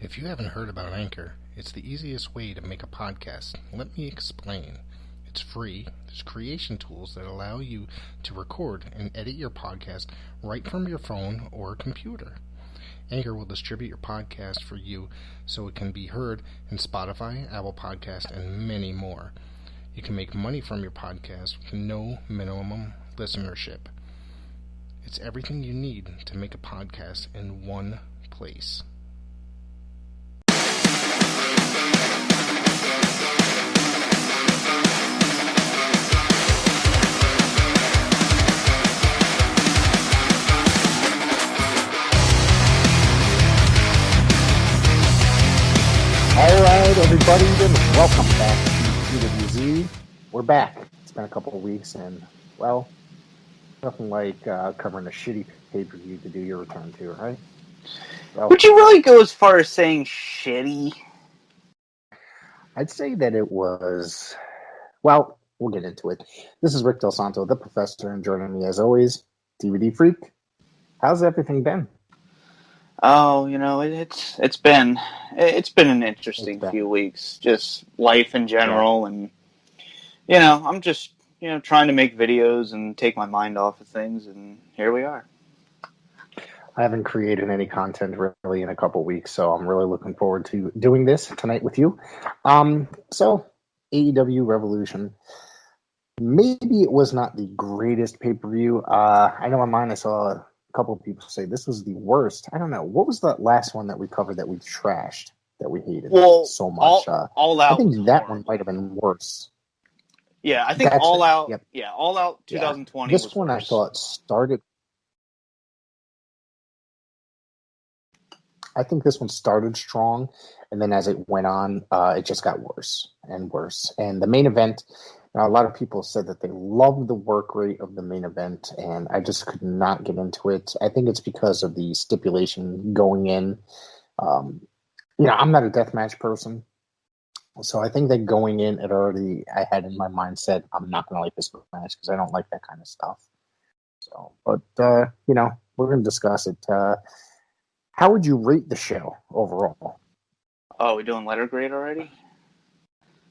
If you haven't heard about Anchor, it's the easiest way to make a podcast. Let me explain. It's free. There's creation tools that allow you to record and edit your podcast right from your phone or computer. Anchor will distribute your podcast for you so it can be heard in Spotify, Apple Podcast, and many more. You can make money from your podcast with no minimum listenership. It's everything you need to make a podcast in one place. Alright, everybody, and welcome back to PWZ. We're back. It's been a couple of weeks, and, well, nothing like covering a shitty pay-per-view to do your return to, right? Well, would you really go as far as saying shitty? I'd say that it was, well, we'll get into it. This is Rick Del Santo, the Professor, and joining me, as always, DVD Freak. How's everything been? Oh, it's been an interesting few weeks. Just life in general, and I'm just trying to make videos and take my mind off of things, and here we are. I haven't created any content really in a couple of weeks, so I'm really looking forward to doing this tonight with you. So AEW Revolution. Maybe it was not the greatest pay-per-view. I know on mine I saw a couple of people say this was the worst. I don't know. What was the last one that we covered that we trashed, that we hated so much? All Out. I think that one might have been worse. Yeah, I think All Out. Yep. Yeah, All Out 2020. This was one worse. I thought started. I think this one started strong, and then as it went on, it just got worse and worse. And the main event, a lot of people said that they loved the work rate of the main event, and I just could not get into it. I think it's because of the stipulation going in. I'm not a deathmatch person, so I think that going in, I had in my mindset, I'm not going to like this match because I don't like that kind of stuff. So, but, we're going to discuss it. How would you rate the show overall? Oh, we're doing letter grade already?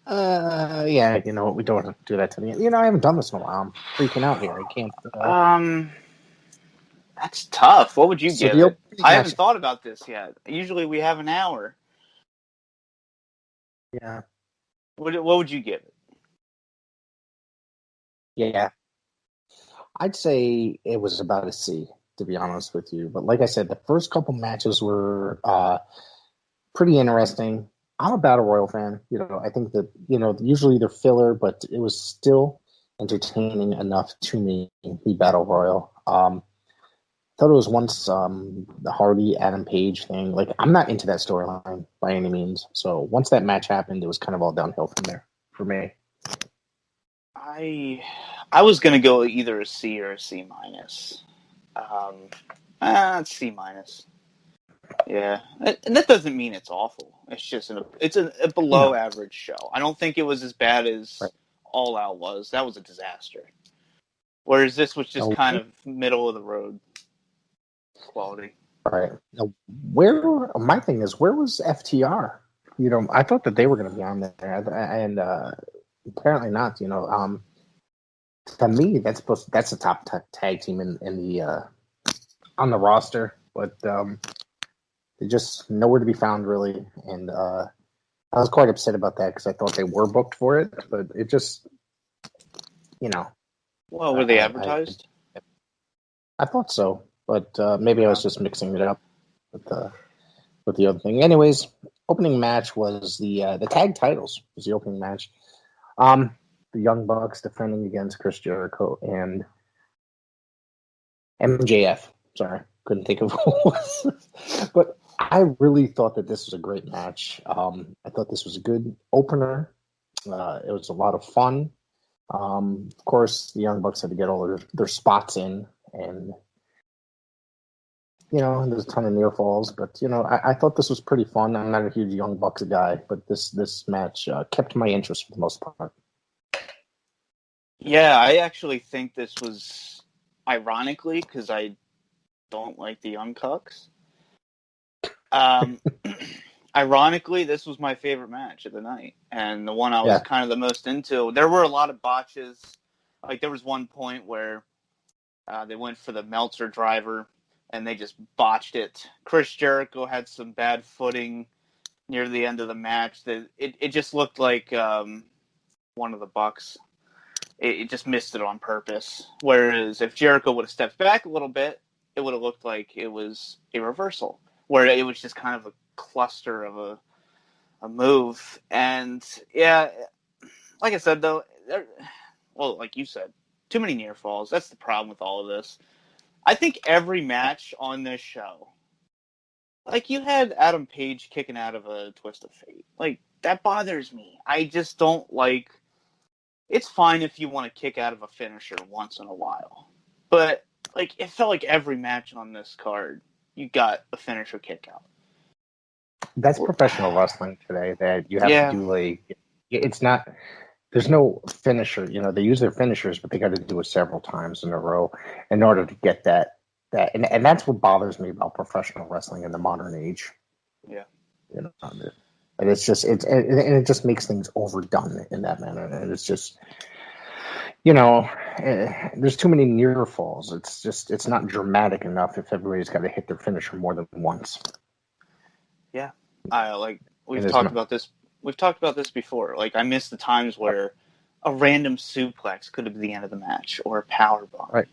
Yeah, you know what? We don't do that to me. I haven't done this in a while. I'm freaking out here. I can't. That's tough. What would you give it? I haven't thought about this yet. Usually we have an hour. Yeah. What would you give it? Yeah. I'd say it was about a C, to be honest with you. But like I said, the first couple matches were pretty interesting. I'm a Battle Royal fan. I think that, usually they're filler, but it was still entertaining enough to me, the Battle Royal. Thought it was once the Hardy Adam Page thing. Like, I'm not into that storyline by any means. So once that match happened, it was kind of all downhill from there for me. I was going to go either a C or a C minus. C minus. Yeah, and that doesn't mean it's awful. It's just a below average show. I don't think it was as bad as All Out was. That was a disaster. Whereas this was just kind of middle of the road quality. All right. Now, my thing is, where was FTR? I thought that they were going to be on there, and apparently not. To me, that's the top tag team in the on the roster, but they're just nowhere to be found, really. And I was quite upset about that because I thought they were booked for it, but it just, Well, were they advertised? I thought so, but maybe I was just mixing it up with the other thing. Anyways, opening match was the tag titles. Was the opening match. The Young Bucks defending against Chris Jericho and MJF. Sorry, couldn't think of who it was. But I really thought that this was a great match. I thought this was a good opener. It was a lot of fun. Of course, the Young Bucks had to get all their spots in, and there's a ton of near falls. But I thought this was pretty fun. I'm not a huge Young Bucks guy, but this match kept my interest for the most part. Yeah, I actually think this was, ironically, because I don't like the Young Bucks. Ironically, this was my favorite match of the night, and the one I was Yeah. kind of the most into. There were a lot of botches. Like, there was one point where they went for the Meltzer driver, and they just botched it. Chris Jericho had some bad footing near the end of the match. It just looked like one of the Bucks. It just missed it on purpose. Whereas if Jericho would have stepped back a little bit, it would have looked like it was a reversal, where it was just kind of a cluster of a move. And yeah, like I said, though, like you said, too many near falls. That's the problem with all of this. I think every match on this show, like, you had Adam Page kicking out of a Twist of Fate. Like, that bothers me. I just don't like... It's fine if you want to kick out of a finisher once in a while. But, like, it felt like every match on this card, you got a finisher kick out. That's professional wrestling today, that you have to do, like... It's not... There's no finisher. You know, they use their finishers, but they got to do it several times in a row in order to get that. And that's what bothers me about professional wrestling in the modern age. Yeah. You know, and it's just it just makes things overdone in that manner, and it's just, you know, there's too many near falls. It's not dramatic enough if everybody's got to hit their finisher more than once. Yeah, we've talked about this. We've talked about this before. Like, I miss the times where a random suplex could have been the end of the match, or a powerbomb. Right.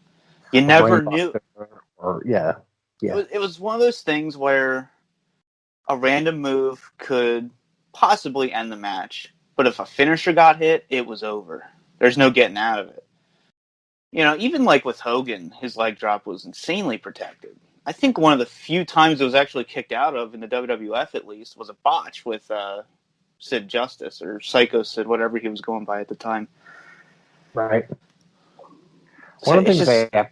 You never knew. It was one of those things where a random move could possibly end the match, but if a finisher got hit, it was over. There's no getting out of it. You know, even like with Hogan, his leg drop was insanely protected. I think one of the few times it was actually kicked out of, in the WWF at least, was a botch with Sid Justice, or Psycho Sid, whatever he was going by at the time. Right. So one of the things I have...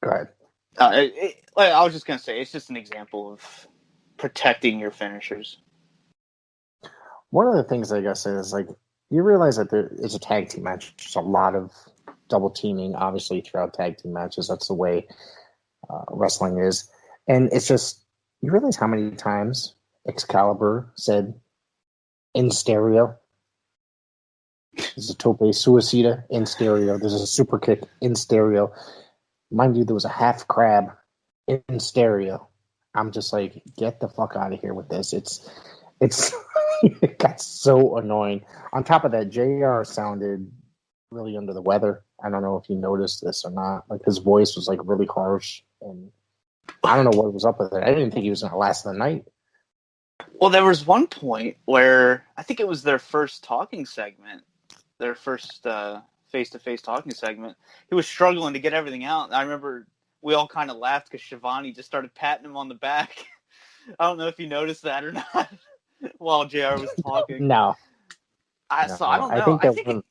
Go ahead. I was just going to say, it's just an example of protecting your finishers. One of the things I guess is, like, you realize that there is a tag team match. There's a lot of double teaming, obviously, throughout tag team matches. That's the way wrestling is. And it's just, you realize how many times Excalibur said, in stereo. There's a tope suicida in stereo. There's a super kick in stereo. Mind you, there was a half crab in stereo. I'm just like, get the fuck out of here with this. It's it got so annoying. On top of that, JR sounded really under the weather. I don't know if you noticed this or not. Like, his voice was like really harsh, and I don't know what was up with it. I didn't think he was going to last the night. Well, there was one point where I think it was their first talking segment, their first face-to-face talking segment. He was struggling to get everything out. And I remember we all kind of laughed because Shivani just started patting him on the back. I don't know if you noticed that or not while JR was talking. No. I don't know. I think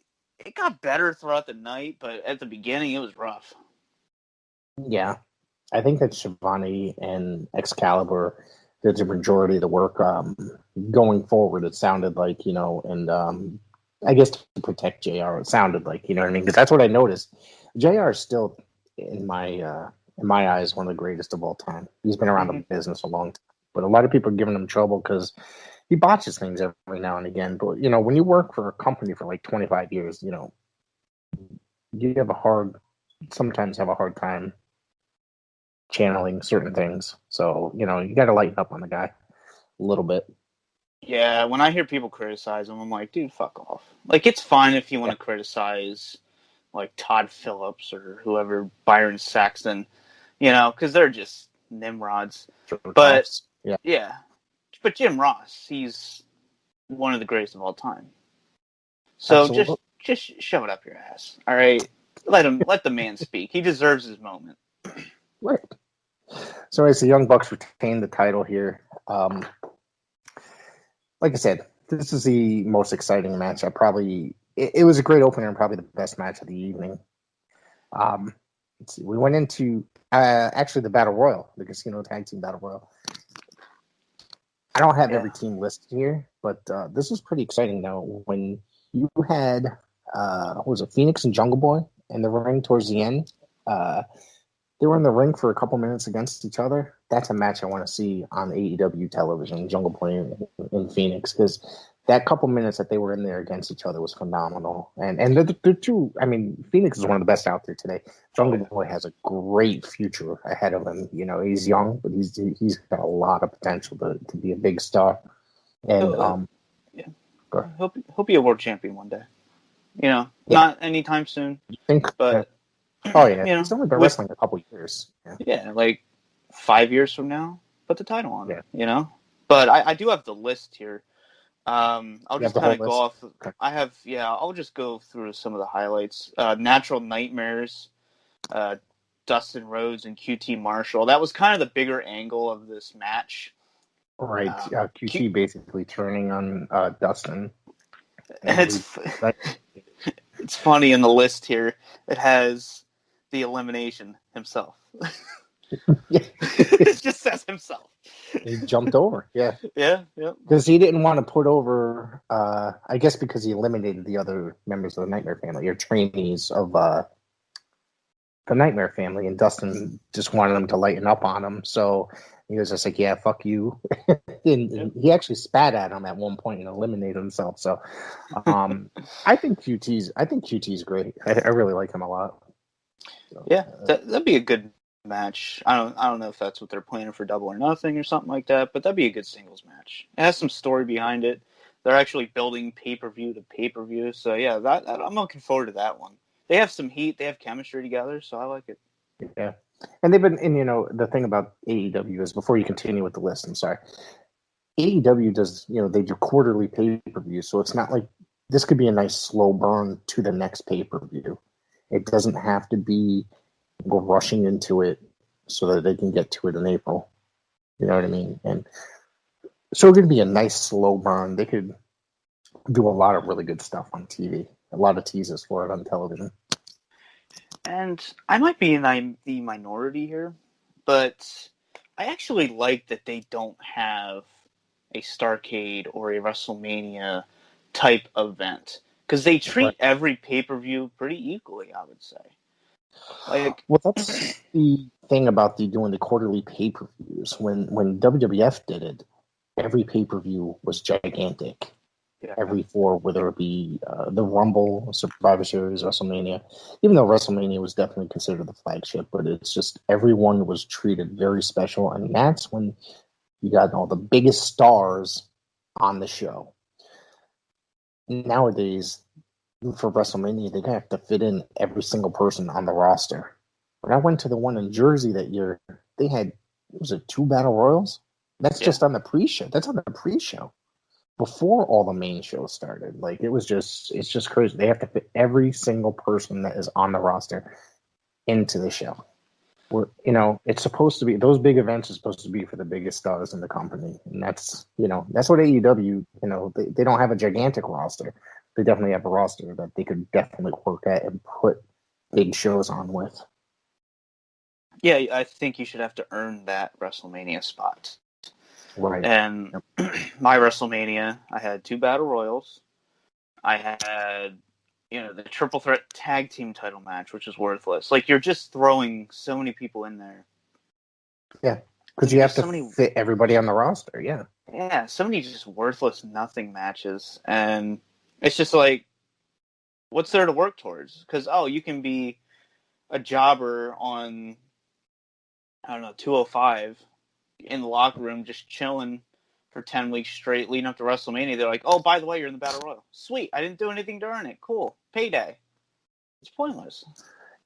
it got better throughout the night, but at the beginning it was rough. Yeah. I think that Shivani and Excalibur did the majority of the work going forward. It sounded like, you know, and I guess to protect JR, it sounded like, you know what I mean? Because that's what I noticed. JR is still, in my eyes, one of the greatest of all time. He's been around the business a long time, but a lot of people are giving him trouble because he botches things every now and again. But, you know, when you work for a company for like 25 years, you know, you sometimes have a hard time channeling certain things. So, you know, you got to lighten up on the guy a little bit. Yeah, when I hear people criticize him, I'm like, dude, fuck off. Like, it's fine if you want to criticize, like, Todd Phillips or whoever, Byron Saxton, you know, because they're just nimrods. But, yeah. But Jim Ross, he's one of the greatest of all time. So just shove it up your ass, all right? Let the man speak. He deserves his moment. Right. So as the Young Bucks retain the title here, like I said, this is the most exciting match. It was a great opener and probably the best match of the evening. Let's see, we went into actually the Battle Royal, the Casino Tag Team Battle Royal. I don't have every team listed here, but this was pretty exciting though. When you had Phoenix and Jungle Boy in the ring towards the end, they were in the ring for a couple minutes against each other. That's a match I want to see on AEW television, Jungle Boy in Phoenix, because that couple minutes that they were in there against each other was phenomenal. And they're two. I mean, Phoenix is one of the best out there today. Jungle Boy has a great future ahead of him. You know, he's young, but he's got a lot of potential to be a big star. And he'll be a world champion one day. You know, not anytime soon. You think? But oh yeah, you know, he's only been wrestling a couple years. Yeah, like 5 years from now, put the title on. You know, but I do have the list here. I'll just kind of go off. Okay. I'll just go through some of the highlights. Natural Nightmares, Dustin Rhodes and QT Marshall. That was kind of the bigger angle of this match. Right, QT basically turning on Dustin. And it's funny in the list here. It has the elimination himself. It just says himself. He jumped over, yeah. Yeah. Because he didn't want to put over, I guess because he eliminated the other members of the Nightmare Family, or trainees of the Nightmare Family, and Dustin just wanted him to lighten up on him. So he was just like, yeah, fuck you. And he actually spat at him at one point and eliminated himself. So I think QT's great. I really like him a lot. So, yeah, that'd be a good match. I don't know if that's what they're planning for Double or Nothing or something like that, but that'd be a good singles match. It has some story behind it. They're actually building pay-per-view to pay-per-view. So yeah, that I'm looking forward to that one. They have some heat. They have chemistry together, so I like it. Yeah. And they've been, and you know, the thing about AEW is, before you continue with the list, I'm sorry, AEW does, you know, they do quarterly pay-per-view, so it's not like, this could be a nice slow burn to the next pay-per-view. It doesn't have to be go rushing into it so that they can get to it in April. You know what I mean? And so it's going to be a nice slow burn. They could do a lot of really good stuff on TV, a lot of teases for it on television. And I might be in the minority here, but I actually like that they don't have a Starrcade or a WrestleMania type event, because they treat every pay-per-view pretty equally, I would say. Like, well, that's the thing about doing the quarterly pay-per-views. When WWF did it, every pay-per-view was gigantic. Yeah. Every four, whether it be the Rumble, Survivor Series, WrestleMania, even though WrestleMania was definitely considered the flagship, but it's just everyone was treated very special, and that's when you got all the biggest stars on the show. Nowadays, for WrestleMania, they have to fit in every single person on the roster. When I went to the one in Jersey that year, they had, was it 2 Battle Royals? That's just on the pre-show. That's on the pre-show. Before all the main shows started. Like, it's just crazy. They have to fit every single person that is on the roster into the show. Where, you know, it's supposed to be, those big events are supposed to be for the biggest stars in the company. And that's, you know, that's what AEW, you know, they don't have a gigantic roster. They definitely have a roster that they could definitely work at and put big shows on with. Yeah, I think you should have to earn that WrestleMania spot. Right. And my WrestleMania, I had 2 Battle Royals. I had, you know, the Triple Threat Tag Team title match, which is worthless. Like, you're just throwing so many people in there. Yeah, because you have to fit everybody on the roster, yeah. Yeah, so many just worthless nothing matches. And it's just like, what's there to work towards? Because, you can be a jobber on, 205 in the locker room just chilling for 10 weeks straight leading up to WrestleMania. They're like, oh, by the way, you're in the Battle Royal. Sweet. I didn't do anything to earn it. Cool. Payday. It's pointless.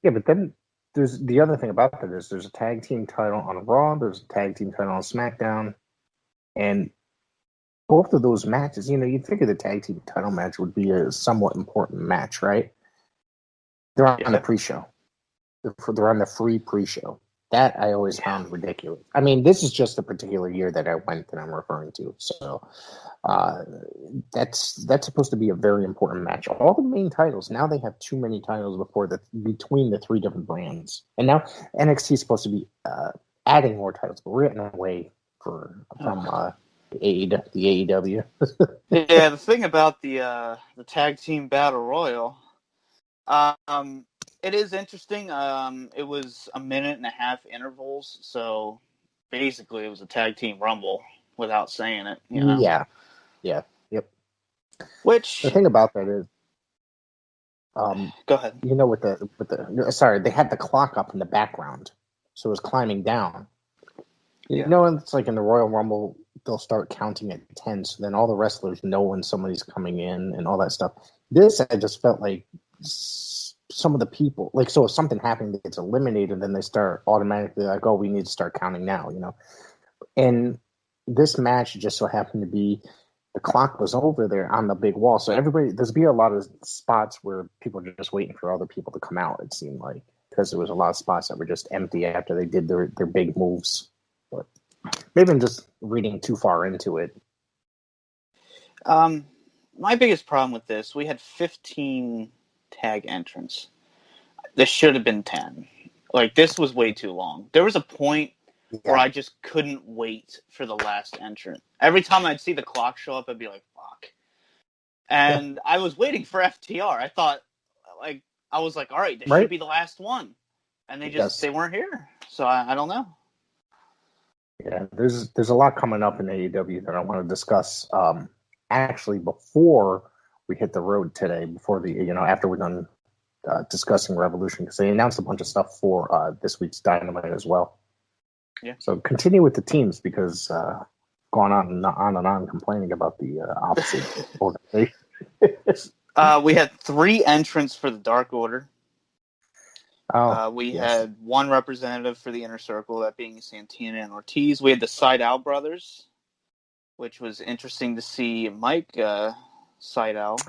Yeah, but then there's the other thing about that is there's a tag team title on Raw, there's a tag team title on SmackDown, and both of those matches, you know, you'd figure the tag team title match would be a somewhat important match, right? They're on the pre-show. They're on the free pre-show. That I always found ridiculous. I mean, this is just a particular year that I went that I'm referring to. So that's supposed to be a very important match. All the main titles, now they have too many titles between the 3 different brands. And now NXT is supposed to be adding more titles, but we're getting away from the AEW. Yeah, the thing about the Tag Team Battle Royal, It is interesting. It was a 1.5-minute intervals, so basically it was a tag team rumble without saying it, you know? Yeah. Yep. Which, The thing about that is, go ahead. you know, with the sorry, they had the clock up in the background, so it was climbing down. You know, it's like in the Royal Rumble, they'll start counting at 10, so then all the wrestlers know when somebody's coming in and all that stuff. This, I just felt like some of the people, like, so if something happened that gets eliminated, then they start automatically like, oh, we need to start counting now, you know? And this match just so happened to be, the clock was over there on the big wall, so there's be a lot of spots where people are just waiting for other people to come out, it seemed like, because there was a lot of spots that were just empty after they did their big moves. But maybe I'm just reading too far into it. My biggest problem with this, we had 15 tag entrants. This should have been 10. Like, this was way too long. There was a point where I just couldn't wait for the last entrant. Every time I'd see the clock show up, I'd be like, fuck. And I was waiting for FTR. I thought, like, I was like, all right, this should be the last one. And they weren't here. So I don't know. Yeah, there's a lot coming up in AEW that I want to discuss. Actually, before we hit the road today, after we're done discussing Revolution, because they announced a bunch of stuff for this week's Dynamite as well. Yeah. So continue with the teams, because going on and on complaining about the opposite organization. We had 3 entrants for the Dark Order. We had 1 representative for the Inner Circle, that being Santana and Ortiz. We had the Sydal brothers, which was interesting to see Mike Sydal.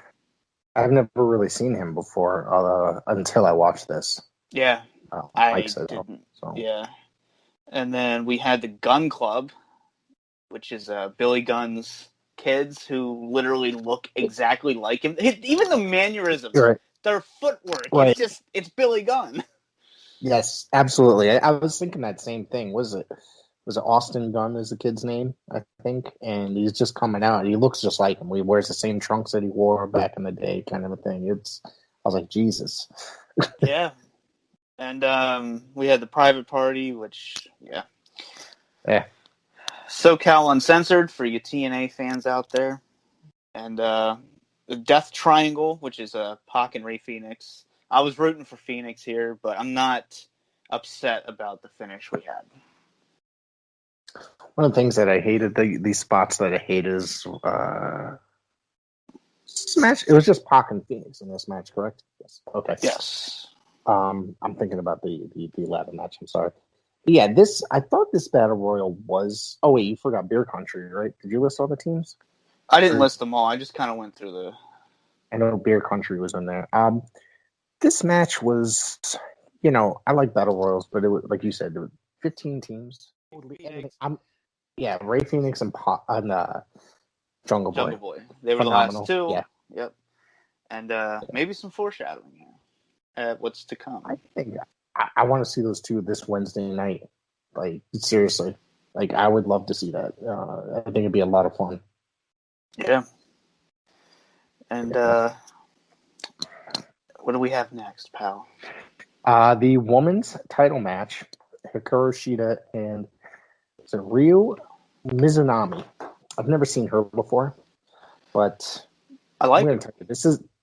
I've never really seen him before until I watched this. Yeah, I didn't. So. Yeah, and then we had the Gun Club, which is Billy Gunn's kids who literally look exactly like him. Even the mannerisms. Right. Their footwork, right. it's Billy Gunn. Yes, absolutely. I was thinking that same thing. Was it Austin Gunn is the kid's name, I think? And he's just coming out. He looks just like him. He wears the same trunks that he wore back in the day, kind of a thing. I was like, Jesus. Yeah. And we had the Private Party, which, yeah. SoCal Uncensored for you TNA fans out there. And the Death Triangle, which is Pac and Rey Fenix. I was rooting for Phoenix here, but I'm not upset about the finish we had. One of the things that I hated, these spots that I hate is this match. It was just Pac and Phoenix in this match, correct? Yes. Okay. Yes. I'm thinking about the ladder match. I'm sorry. But yeah, I thought this Battle Royal was. Oh wait, you forgot Beer Country, right? Did you list all the teams? I didn't list them all. I just kind of went through the. I know Beer Country was in there. This match was, I like Battle Royals, but it was, like you said, there were 15 teams. Rey Fenix and Jungle Boy. They were phenomenal. The last 2. Yeah. Yep. And maybe some foreshadowing here at what's to come. I think I want to see those 2 this Wednesday night. Like, seriously. Like, I would love to see that. I think it'd be a lot of fun. Yeah. And what do we have next, pal? The women's title match, Hikaru Shida and Ryu Mizunami. I've never seen her before, but I like her.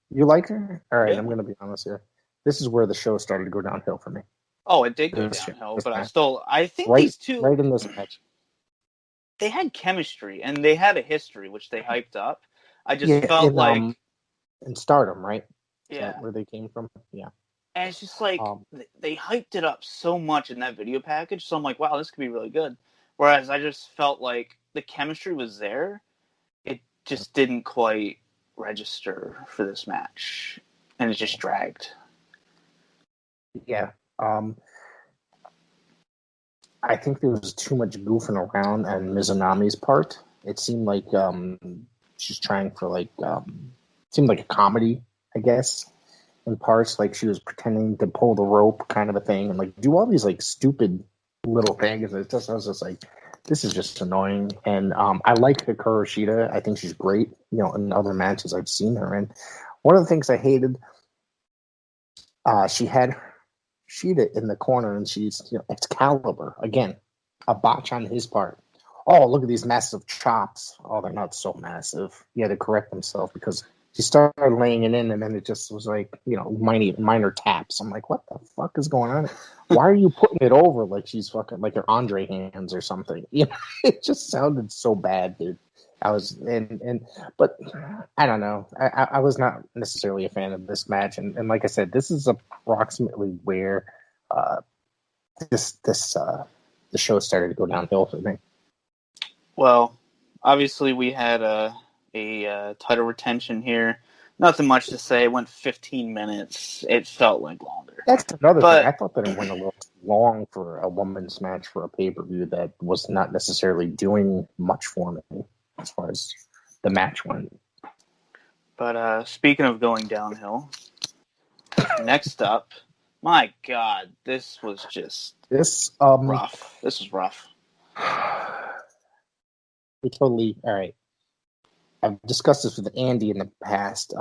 You like her? All right, yeah. I'm going to be honest here. This is where the show started to go downhill for me. Oh, it did go downhill, but I think these 2... Right in this match. They had chemistry, and they had a history, which they hyped up. I just felt like... in Stardom, right? Yeah. Is that where they came from? Yeah. And it's just like, they hyped it up so much in that video package, so I'm like, wow, this could be really good. Whereas I just felt like the chemistry was there, it just didn't quite register for this match. And it just dragged. Yeah. I think there was too much goofing around on Mizunami's part. It seemed like she's trying for seemed like a comedy, I guess, in parts. Like she was pretending to pull the rope, kind of a thing, and do all these stupid little things. I was just like, this is just annoying. And I like Hikaru Shida. I think she's great. In other matches I've seen her in. One of the things I hated She had Sheeta in the corner, and she's Excalibur again, a botch on his part. Oh, look at these massive chops. Oh, they're not so massive. He had to correct himself because she started laying it in, and then it just was like, minor taps. I'm like, what the fuck is going on? Why are you putting it over like she's fucking like her Andre hands or something? It just sounded so bad, dude. But I don't know. I was not necessarily a fan of this match, and like I said, this is approximately where the show started to go downhill for me. Well, obviously we had a title retention here. Nothing much to say. It went 15 minutes. It felt like longer. That's another thing. I thought that it went a little long for a women's match for a pay-per-view that was not necessarily doing much for me as far as the match went. But speaking of going downhill, next up, my God, this was just rough. This was rough. We totally, all right. I've discussed this with Andy in the past,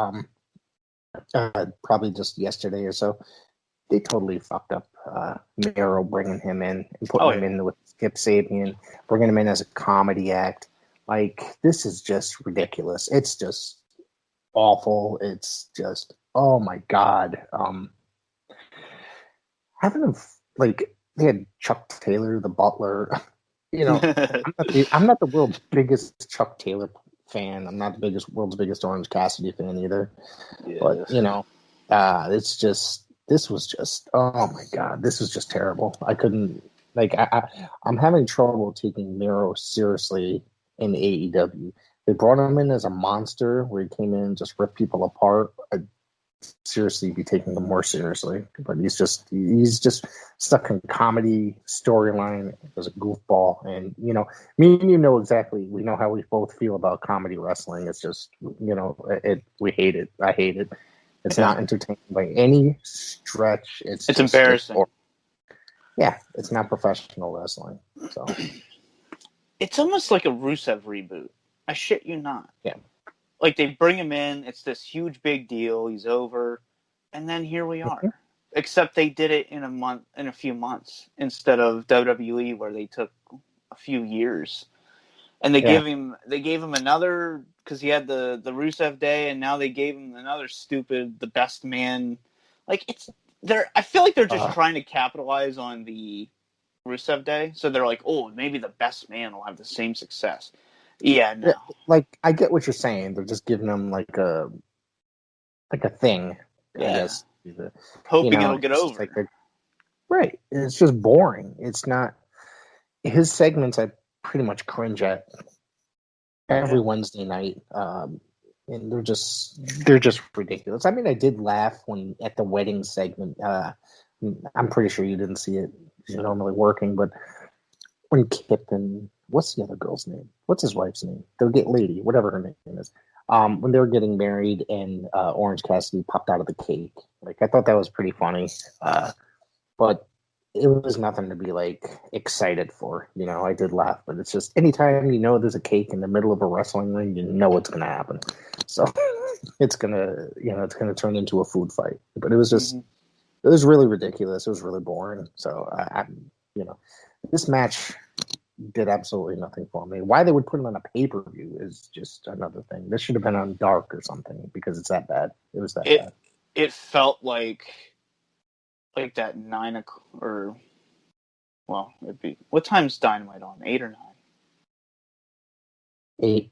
probably just yesterday or so. They totally fucked up Miro bringing him in and putting him in with Skip Sabian, bringing him in as a comedy act. Like, this is just ridiculous. It's just awful. It's just, oh my God. Having them, like, they had Chuck Taylor, the Butler. I'm not the world's biggest Chuck Taylor fan. I'm not the world's biggest Orange Cassidy fan either. Yes. But, this was just, oh my God, this was just terrible. I couldn't, I'm having trouble taking Miro seriously in AEW. They brought him in as a monster where he came in and just ripped people apart. I'd seriously be taking him more seriously. But he's just stuck in comedy storyline as a goofball. And, me and you know exactly, we know how we both feel about comedy wrestling. It's just, we hate it. I hate it. It's not entertaining by any stretch. It's embarrassing. It's not professional wrestling. So it's almost like a Rusev reboot. I shit you not. Yeah. Like, they bring him in, it's this huge big deal, he's over, and then here we are. Except they did it in a few months instead of WWE where they took a few years. And they gave him another, because he had the Rusev Day, and now they gave him another stupid, the best man. Like, I feel like they're just trying to capitalize on the Rusev Day. So they're like, oh, maybe the best man will have the same success. Yeah, no. Like, I get what you're saying. They're just giving him like a thing. Yeah. I guess. Hoping it'll get over. Right. It's just boring. It's not. His segments I pretty much cringe at every Wednesday night. And they're just ridiculous. I mean, I did laugh at the wedding segment. I'm pretty sure you didn't see it. You're normally working, but when Kip and what's the other girl's name? What's his wife's name? The lady, whatever her name is. When they were getting married and Orange Cassidy popped out of the cake. Like, I thought that was pretty funny. But it was nothing to be like excited for. I did laugh, but it's just anytime there's a cake in the middle of a wrestling ring, you know what's gonna happen. So it's gonna turn into a food fight. But it was just it was really ridiculous. It was really boring. So this match did absolutely nothing for me. Why they would put it on a pay-per-view is just another thing. This should have been on Dark or something because it's that bad. It was that bad. It felt like that 9 o'clock, or, well, it'd be, what time's Dynamite on? 8 or 9?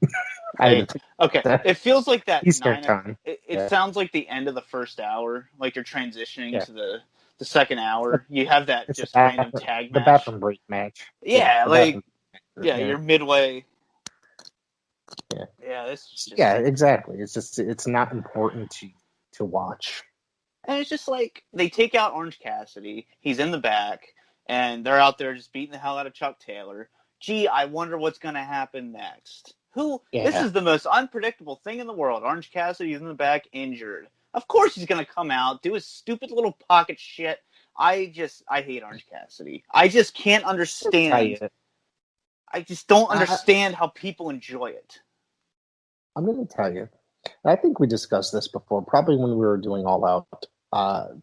8. Okay. It feels like that Eastern 9 time. It sounds like the end of the first hour, like you're transitioning to the second hour. You have that just random tag match. The bathroom break match. You're midway. Yeah. Yeah, this is just... Yeah, exactly. It's not important to watch. And it's just like, they take out Orange Cassidy, he's in the back, and they're out there just beating the hell out of Chuck Taylor. Gee, I wonder what's going to happen next. This is the most unpredictable thing in the world. Orange Cassidy's in the back, injured. Of course he's going to come out, do his stupid little pocket shit. I hate Orange Cassidy. I just can't understand. I just don't understand how people enjoy it. I'm going to tell you. I think we discussed this before, probably when we were doing All Out,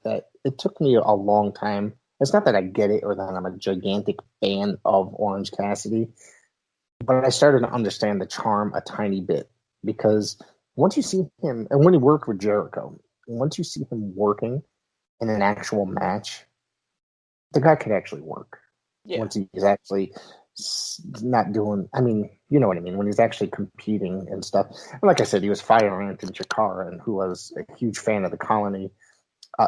that it took me a long time. It's not that I get it or that I'm a gigantic fan of Orange Cassidy, but I started to understand the charm a tiny bit because once you see him, and when he worked with Jericho, once you see him working in an actual match, the guy could actually work. Yeah. Once he's actually not doing, I mean, you know what I mean, when he's actually competing and stuff. And like I said, he was Fire Anthony Chikara, and who was a huge fan of the Colony.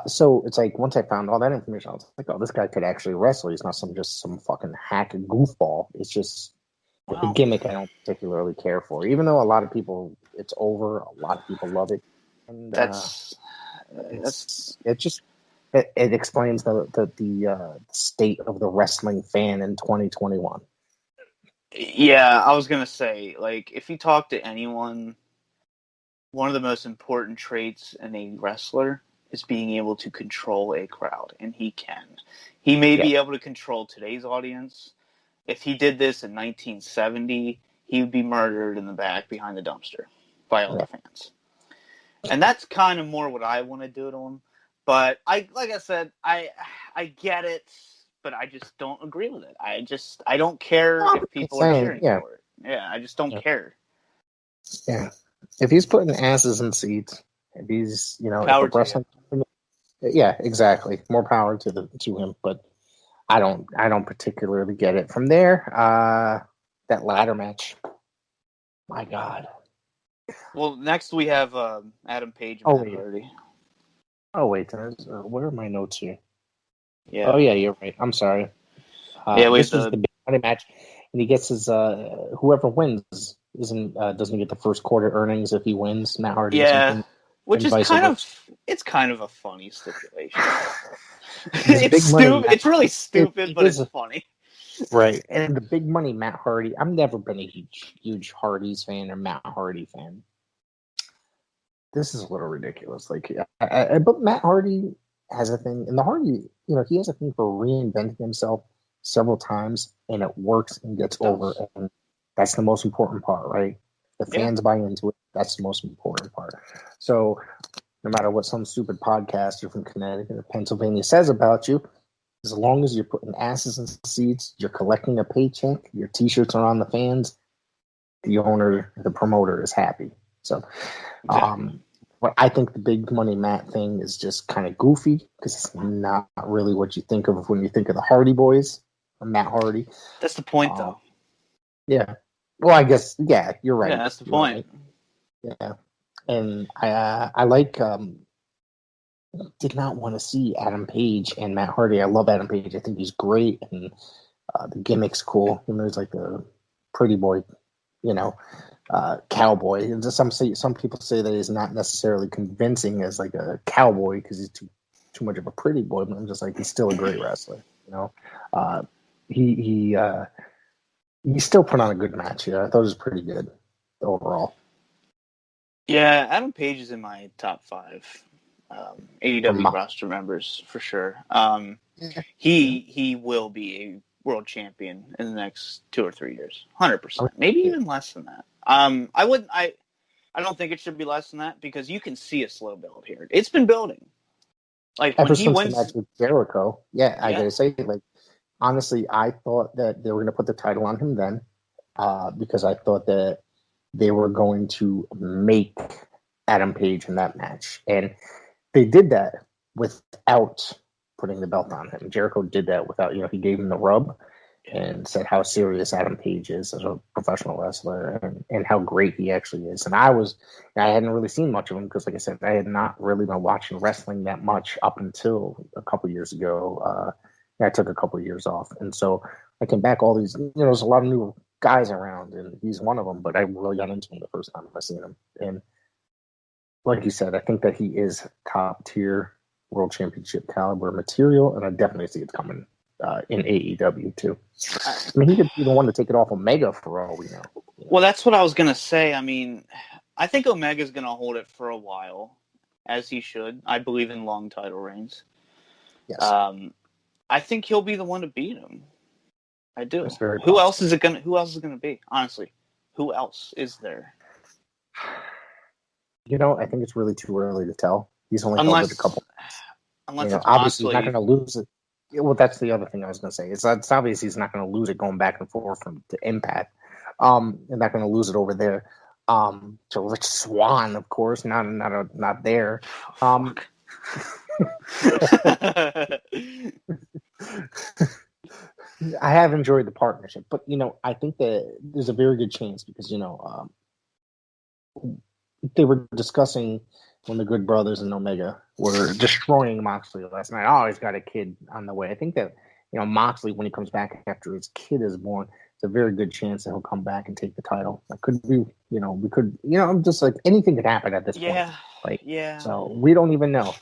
So it's like once I found all that information, I was like, oh, this guy could actually wrestle. He's not some fucking hack goofball. It's just a gimmick I don't particularly care for. Even though a lot of people, it's over. A lot of people love it. And it explains the state of the wrestling fan in 2021. Yeah, I was gonna say, like, if you talk to anyone, one of the most important traits in a wrestler is being able to control a crowd, and he can. He may be able to control today's audience. If he did this in 1970, he would be murdered in the back behind the dumpster by all the fans. And that's kind of more what I want to do to him. But like I said, I get it, but I just don't agree with it. I don't care if people are cheering for it. Yeah, I just don't care. Yeah. If he's putting asses in seats, if he's, power if a wrestling company, yeah, exactly. More power to him, but I don't particularly get it. From there, that ladder match. My God. Well, next we have Adam Page and Matt Hardy. Oh wait, where are my notes here? Yeah. Oh yeah, you're right. I'm sorry. This was the big money match, and he gets his whoever wins doesn't get the first quarter earnings if he wins. Matt Hardy, yeah, which is kind of a funny stipulation. It's stupid. It's really stupid, but it's funny. Right, and the big money Matt Hardy. I've never been a huge Hardy's fan or Matt Hardy fan. This is a little ridiculous. Like, but Matt Hardy has a thing, and the Hardy, he has a thing for reinventing himself several times, and it works and gets over, and that's the most important part, right? The fans buy into it. That's the most important part. So, no matter what some stupid podcaster from Connecticut or Pennsylvania says about you, as long as you're putting asses in seats, you're collecting a paycheck, your T-shirts are on the fans, the owner, the promoter is happy. So, but I think the big money Matt thing is just kind of goofy because it's not really what you think of when you think of the Hardy Boys or Matt Hardy. That's the point, though. Yeah. Well, I guess, you're right. Yeah, that's the point. Right. Yeah. And I like, did not want to see Adam Page and Matt Hardy. I love Adam Page. I think he's great, and the gimmick's cool. And there's like the pretty boy, cowboy. And some people say that he's not necessarily convincing as like a cowboy because he's too much of a pretty boy. But I'm just like, he's still a great wrestler. He still put on a good match. I thought it was pretty good overall. Yeah, Adam Page is in my top 5 AEW roster members for sure. He will be a world champion in the next 2 or 3 years, 100%, maybe even less than that. I don't think it should be less than that because you can see a slow build here. It's been building. Like ever since the match with Jericho, I gotta say, like honestly, I thought that they were gonna put the title on him then, because I thought that they were going to make Adam Page in that match, and they did that without putting the belt on him. Jericho did that without, he gave him the rub and said how serious Adam Page is as a professional wrestler and how great he actually is. And I hadn't really seen much of him because, like I said, I had not really been watching wrestling that much up until a couple years ago. I took a couple of years off. And so I came back, all these, there's a lot of new guys around, and he's one of them, but I really got into him the first time I seen him. And like you said, I think that he is top tier world championship caliber material, and I definitely see it coming in AEW too. I mean, he could be the one to take it off Omega for all we know. Well, that's what I was gonna say. I mean, I think Omega's gonna hold it for a while, as he should. I believe in long title reigns. Yes. I think he'll be the one to beat him. I do. Who else is it gonna be? Honestly, who else is there? I think it's really too early to tell. He's only held it a couple. Unless it's obviously he's not Moxley. going to lose it. Well, that's the other thing I was going to say. It's obvious he's not going to lose it going back and forth from to Impact. They're not going to lose it over there. To Rich Swann, of course, not there. Fuck. I have enjoyed the partnership, but I think that there's a very good chance because they were discussing when the Good Brothers and Omega were destroying Moxley last night. Oh, he's got a kid on the way. I think that Moxley, when he comes back after his kid is born, it's a very good chance that he'll come back and take the title. It could be, we could, I'm just like anything could happen at this point. So we don't even know.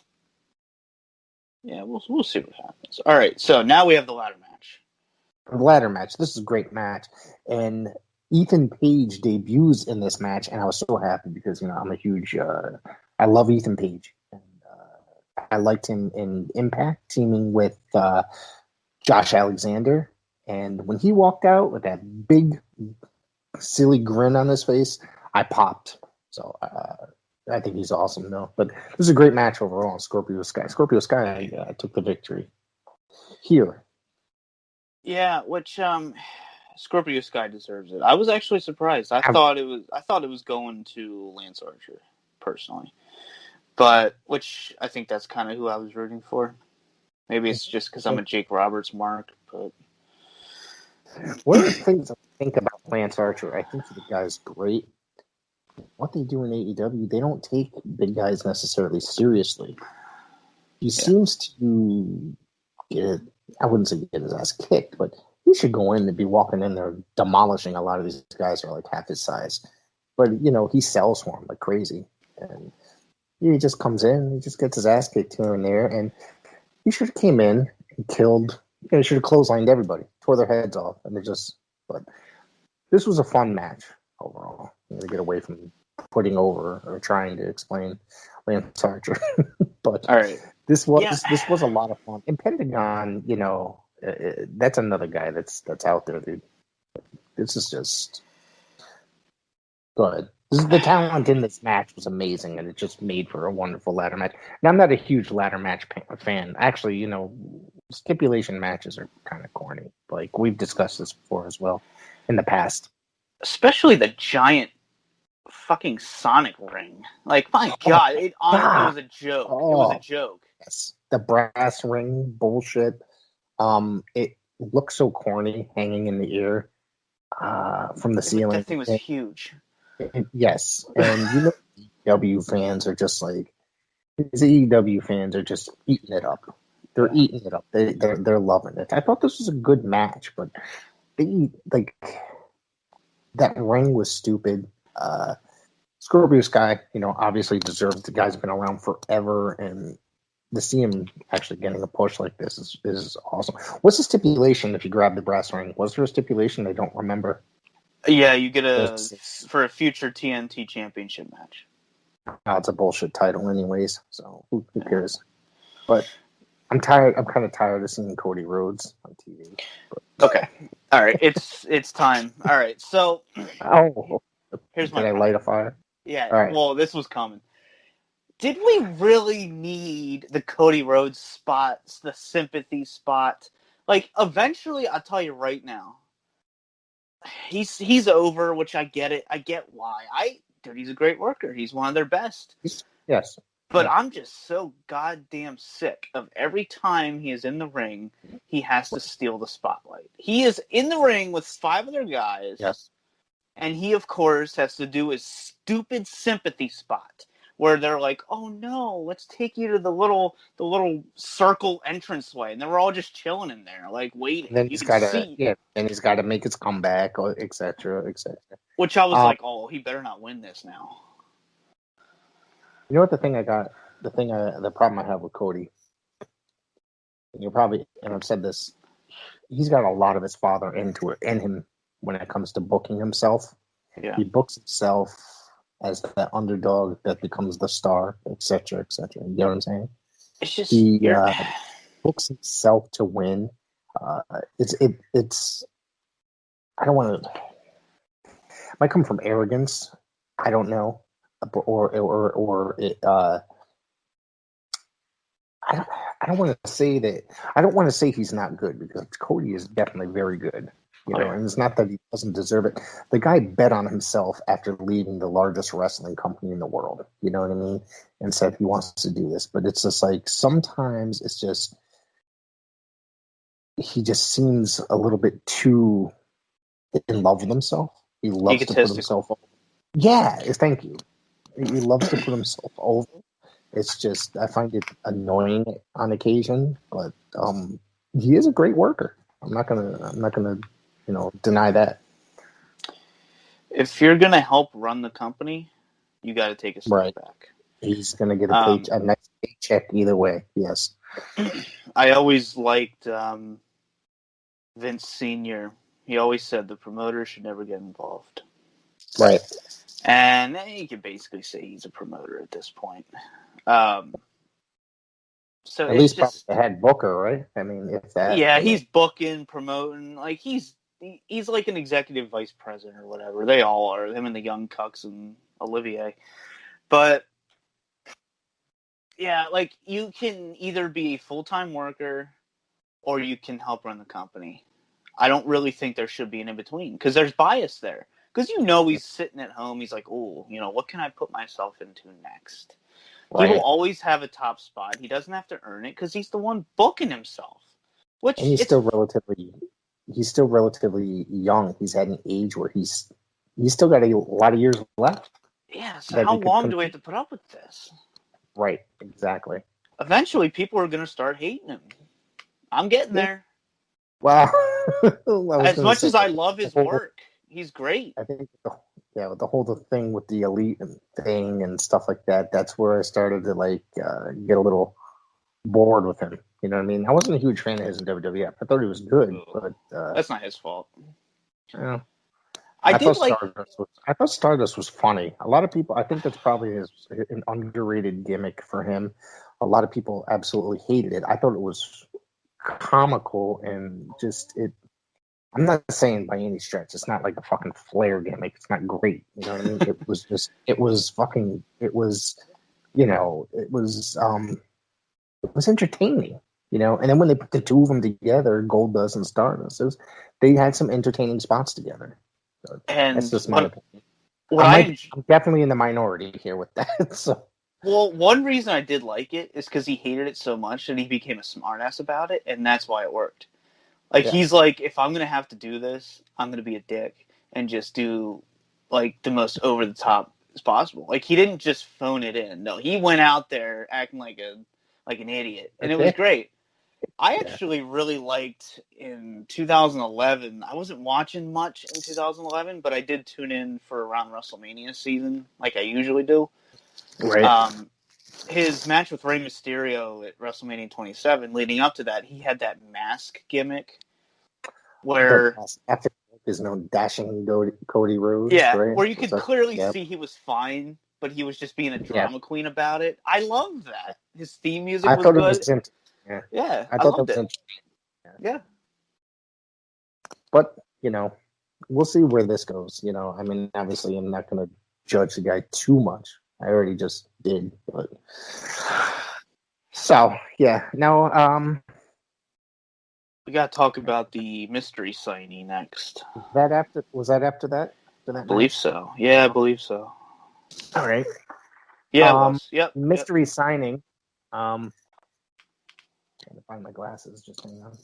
Yeah, we'll see what happens. All right, so now we have the ladder match. The ladder match. This is a great match, and Ethan Page debuts in this match, and I was so happy because I'm a huge. I love Ethan Page, and I liked him in Impact, teaming with Josh Alexander, and when he walked out with that big, silly grin on his face, I popped. So I think he's awesome, though. But this is a great match overall. Scorpio Sky took the victory here. Yeah, which Scorpio Sky deserves it. I was actually surprised. I thought it was going to Lance Archer, personally. But which I think that's kind of who I was rooting for. Maybe it's just because I'm a Jake Roberts mark, but one of the things I think about Lance Archer, I think the guy's great. What they do in AEW, they don't take big guys necessarily seriously. He seems to get, I wouldn't say get his ass kicked, but he should go in and be walking in there demolishing a lot of these guys who are like half his size. But, he sells for him like crazy. And he just comes in, he just gets his ass kicked here and there, and he should have came in and killed, he should have clotheslined everybody, tore their heads off, and but this was a fun match overall. To get away from putting over or trying to explain Lance Archer. But all right. This was a lot of fun. And Pentagon, that's another guy that's out there, dude. This is just good. The talent in this match was amazing, and it just made for a wonderful ladder match. Now, I'm not a huge ladder match fan. Actually, stipulation matches are kind of corny. Like, we've discussed this before as well in the past. Especially the giant fucking Sonic ring. Like, my God, it was a joke. It was a joke. Yes. The brass ring bullshit. It looks so corny hanging in the air from the ceiling. That thing was huge. Yes. And AEW fans are just like, these AEW fans are just eating it up. They're eating it up. They're loving it. I thought this was a good match, but that ring was stupid. Scorpio Sky, obviously deserves. The guy's been around forever, and to see him actually getting a push like this is awesome. What's the stipulation if you grab the brass ring? Was there a stipulation? I don't remember. Yeah, you get for a future TNT championship match. Oh, it's a bullshit title anyways, so who cares? But I'm tired. I'm kind of tired of seeing Cody Rhodes on TV. Okay. All right. It's time. All right. So here's my Did I light a fire? Yeah. All right. Well, this was coming. Did we really need the Cody Rhodes spots, the sympathy spot? Like, eventually, I'll tell you right now, he's over, which I get it. I get why. Dude, he's a great worker. He's one of their best. Yes. But I'm just so goddamn sick of every time he is in the ring, he has to steal the spotlight. He is in the ring with 5 other guys. Yes. And he, of course, has to do his stupid sympathy spot where they're like, "Oh no, let's take you to the little circle entranceway," and then we're all just chilling in there, like waiting. And then he's got to make his comeback, etc., etc. Which I was like, "Oh, he better not win this now." You know what the problem I have with Cody, and I've said this, he's got a lot of his father in him when it comes to booking himself. Yeah. He books himself as the underdog that becomes the star, etc., etc. You know what I'm saying? It's just he books himself to win. It's. I don't want to. Might come from arrogance. I don't know, or it. I don't want to say that. I don't want to say he's not good because Cody is definitely very good. And it's not that he doesn't deserve it. The guy bet on himself after leaving the largest wrestling company in the world. You know what I mean? And said he wants to do this, but it's just like sometimes it's just he just seems a little bit too in love with himself. He loves to put himself over. Yeah, thank you. He loves to put himself over. It's just I find it annoying on occasion, but he is a great worker. I'm not gonna deny that. If you're gonna help run the company, you got to take a step back. He's gonna get a nice paycheck either way. Yes. I always liked Vince Sr. He always said the promoter should never get involved. Right. And you can basically say he's a promoter at this point. So at least probably the head booker, right? I mean, if that. Yeah, he's booking, promoting. Like he's like an executive vice president or whatever. They all are. Him and the Young Cucks and Olivier. But yeah, like you can either be a full-time worker or you can help run the company. I don't really think there should be an in-between because there's bias there. Because he's sitting at home. He's like, oh, what can I put myself into next? Right. He will always have a top spot. He doesn't have to earn it because he's the one booking himself. And he's still relatively young. He's at an age where he's still got a lot of years left. Yeah, so how long do we have to put up with this? Right, exactly. Eventually, people are going to start hating him. I'm getting there. Well, as much as I love his work, he's great. I think, with the whole thing with the elite thing and stuff like that, that's where I started to get a little bored with him. You know what I mean? I wasn't a huge fan of his in WWF. I thought he was good, but that's not his fault. Yeah. I thought Stardust was funny. A lot of people, I think that's probably an underrated gimmick for him. A lot of people absolutely hated it. I thought it was comical and just it. I'm not saying by any stretch it's not like a fucking Flair gimmick. It's not great. You know what I mean? It was entertaining. And then when they put the two of them together, Goldust and Stardust, they had some entertaining spots together. So that's just my opinion. I'm definitely in the minority here with that. So. Well, one reason I did like it is because he hated it so much and he became a smartass about it, and that's why it worked. He's like, if I'm going to have to do this, I'm going to be a dick and just do, the most over-the-top as possible. He didn't just phone it in. No, he went out there acting like an idiot, and it was great. I actually really liked in 2011. I wasn't watching much in 2011, but I did tune in for around WrestleMania season, like I usually do. Right. His match with Rey Mysterio at WrestleMania 27, leading up to that, he had that mask gimmick where is known dashing Cody Rhodes. Yeah, right? Where you could clearly see he was fine, but he was just being a drama queen about it. I loved that. His theme music was good. I loved it. Yeah. But, we'll see where this goes. I mean, obviously I'm not going to judge the guy too much. I already just did. But so, yeah. Now, we got to talk about the mystery signing next. Was that after that? I believe so. Yeah, I believe so. All right. Yeah, it was. Yep. Mystery signing. Trying to find my glasses. Just hang on.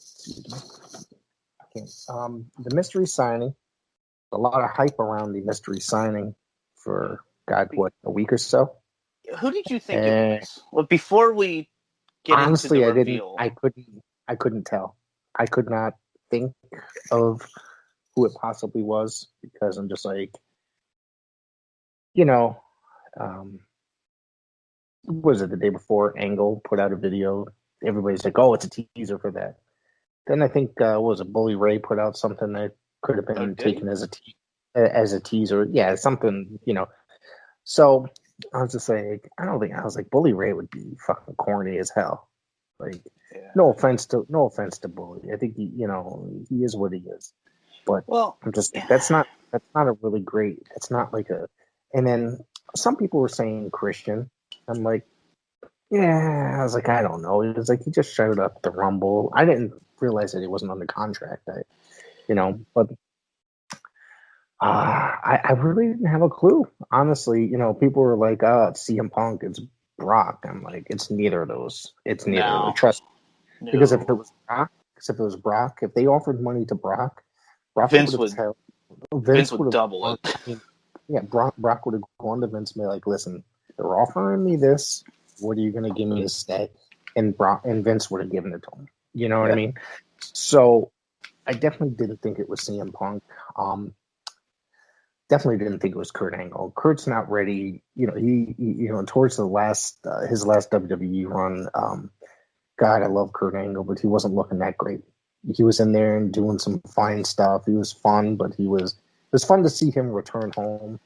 Okay. The mystery signing. A lot of hype around the mystery signing for a week or so. Who did you think it was? Well, before we get into the reveal, I couldn't tell. I could not think of who it possibly was because I'm just like, was it the day before Angle put out a video? Everybody's like, oh, it's a teaser for that. Then I think, Bully Ray put out something that could have been taken as a teaser. Yeah, something, So I was just like, I was like, Bully Ray would be fucking corny as hell. No offense to Bully. I think he is what he is. But I'm just that's not a really great. It's not like a. And then some people were saying Christian. I'm like, Yeah, I was like, I don't know. It was like he just showed up at the Rumble. I didn't realize that he wasn't under contract. But I really didn't have a clue. Honestly, people were like, it's CM Punk, it's Brock. I'm like, it's neither of those. It's neither of those. No. Trust me. Because if No. it was Brock, if they offered money to Brock Vince would would have Vince Vince would would have double gone. it. I mean, yeah, Brock would have gone to Vince and be like, listen, they're offering me this. What are you going to give me to stay? And Vince would have given it to him. You know what I mean? So I definitely didn't think it was CM Punk. Definitely didn't think it was Kurt Angle. Kurt's not ready. He towards the last his last WWE run. God, I love Kurt Angle, but he wasn't looking that great. He was in there and doing some fine stuff. He was fun, but it was fun to see him return home.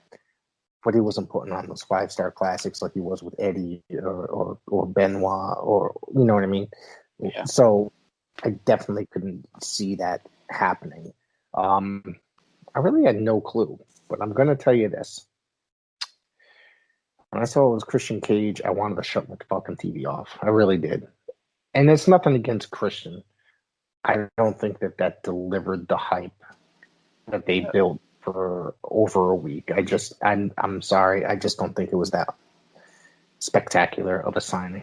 But he wasn't putting on those 5-star classics like he was with Eddie or Benoit, or you know what I mean. Yeah. So I definitely couldn't see that happening. I really had no clue, but I'm going to tell you this. When I saw it was Christian Cage, I wanted to shut my fucking TV off. I really did. And it's nothing against Christian. I don't think that delivered the hype that they built for over a week. I'm sorry. I just don't think it was that spectacular of a signing.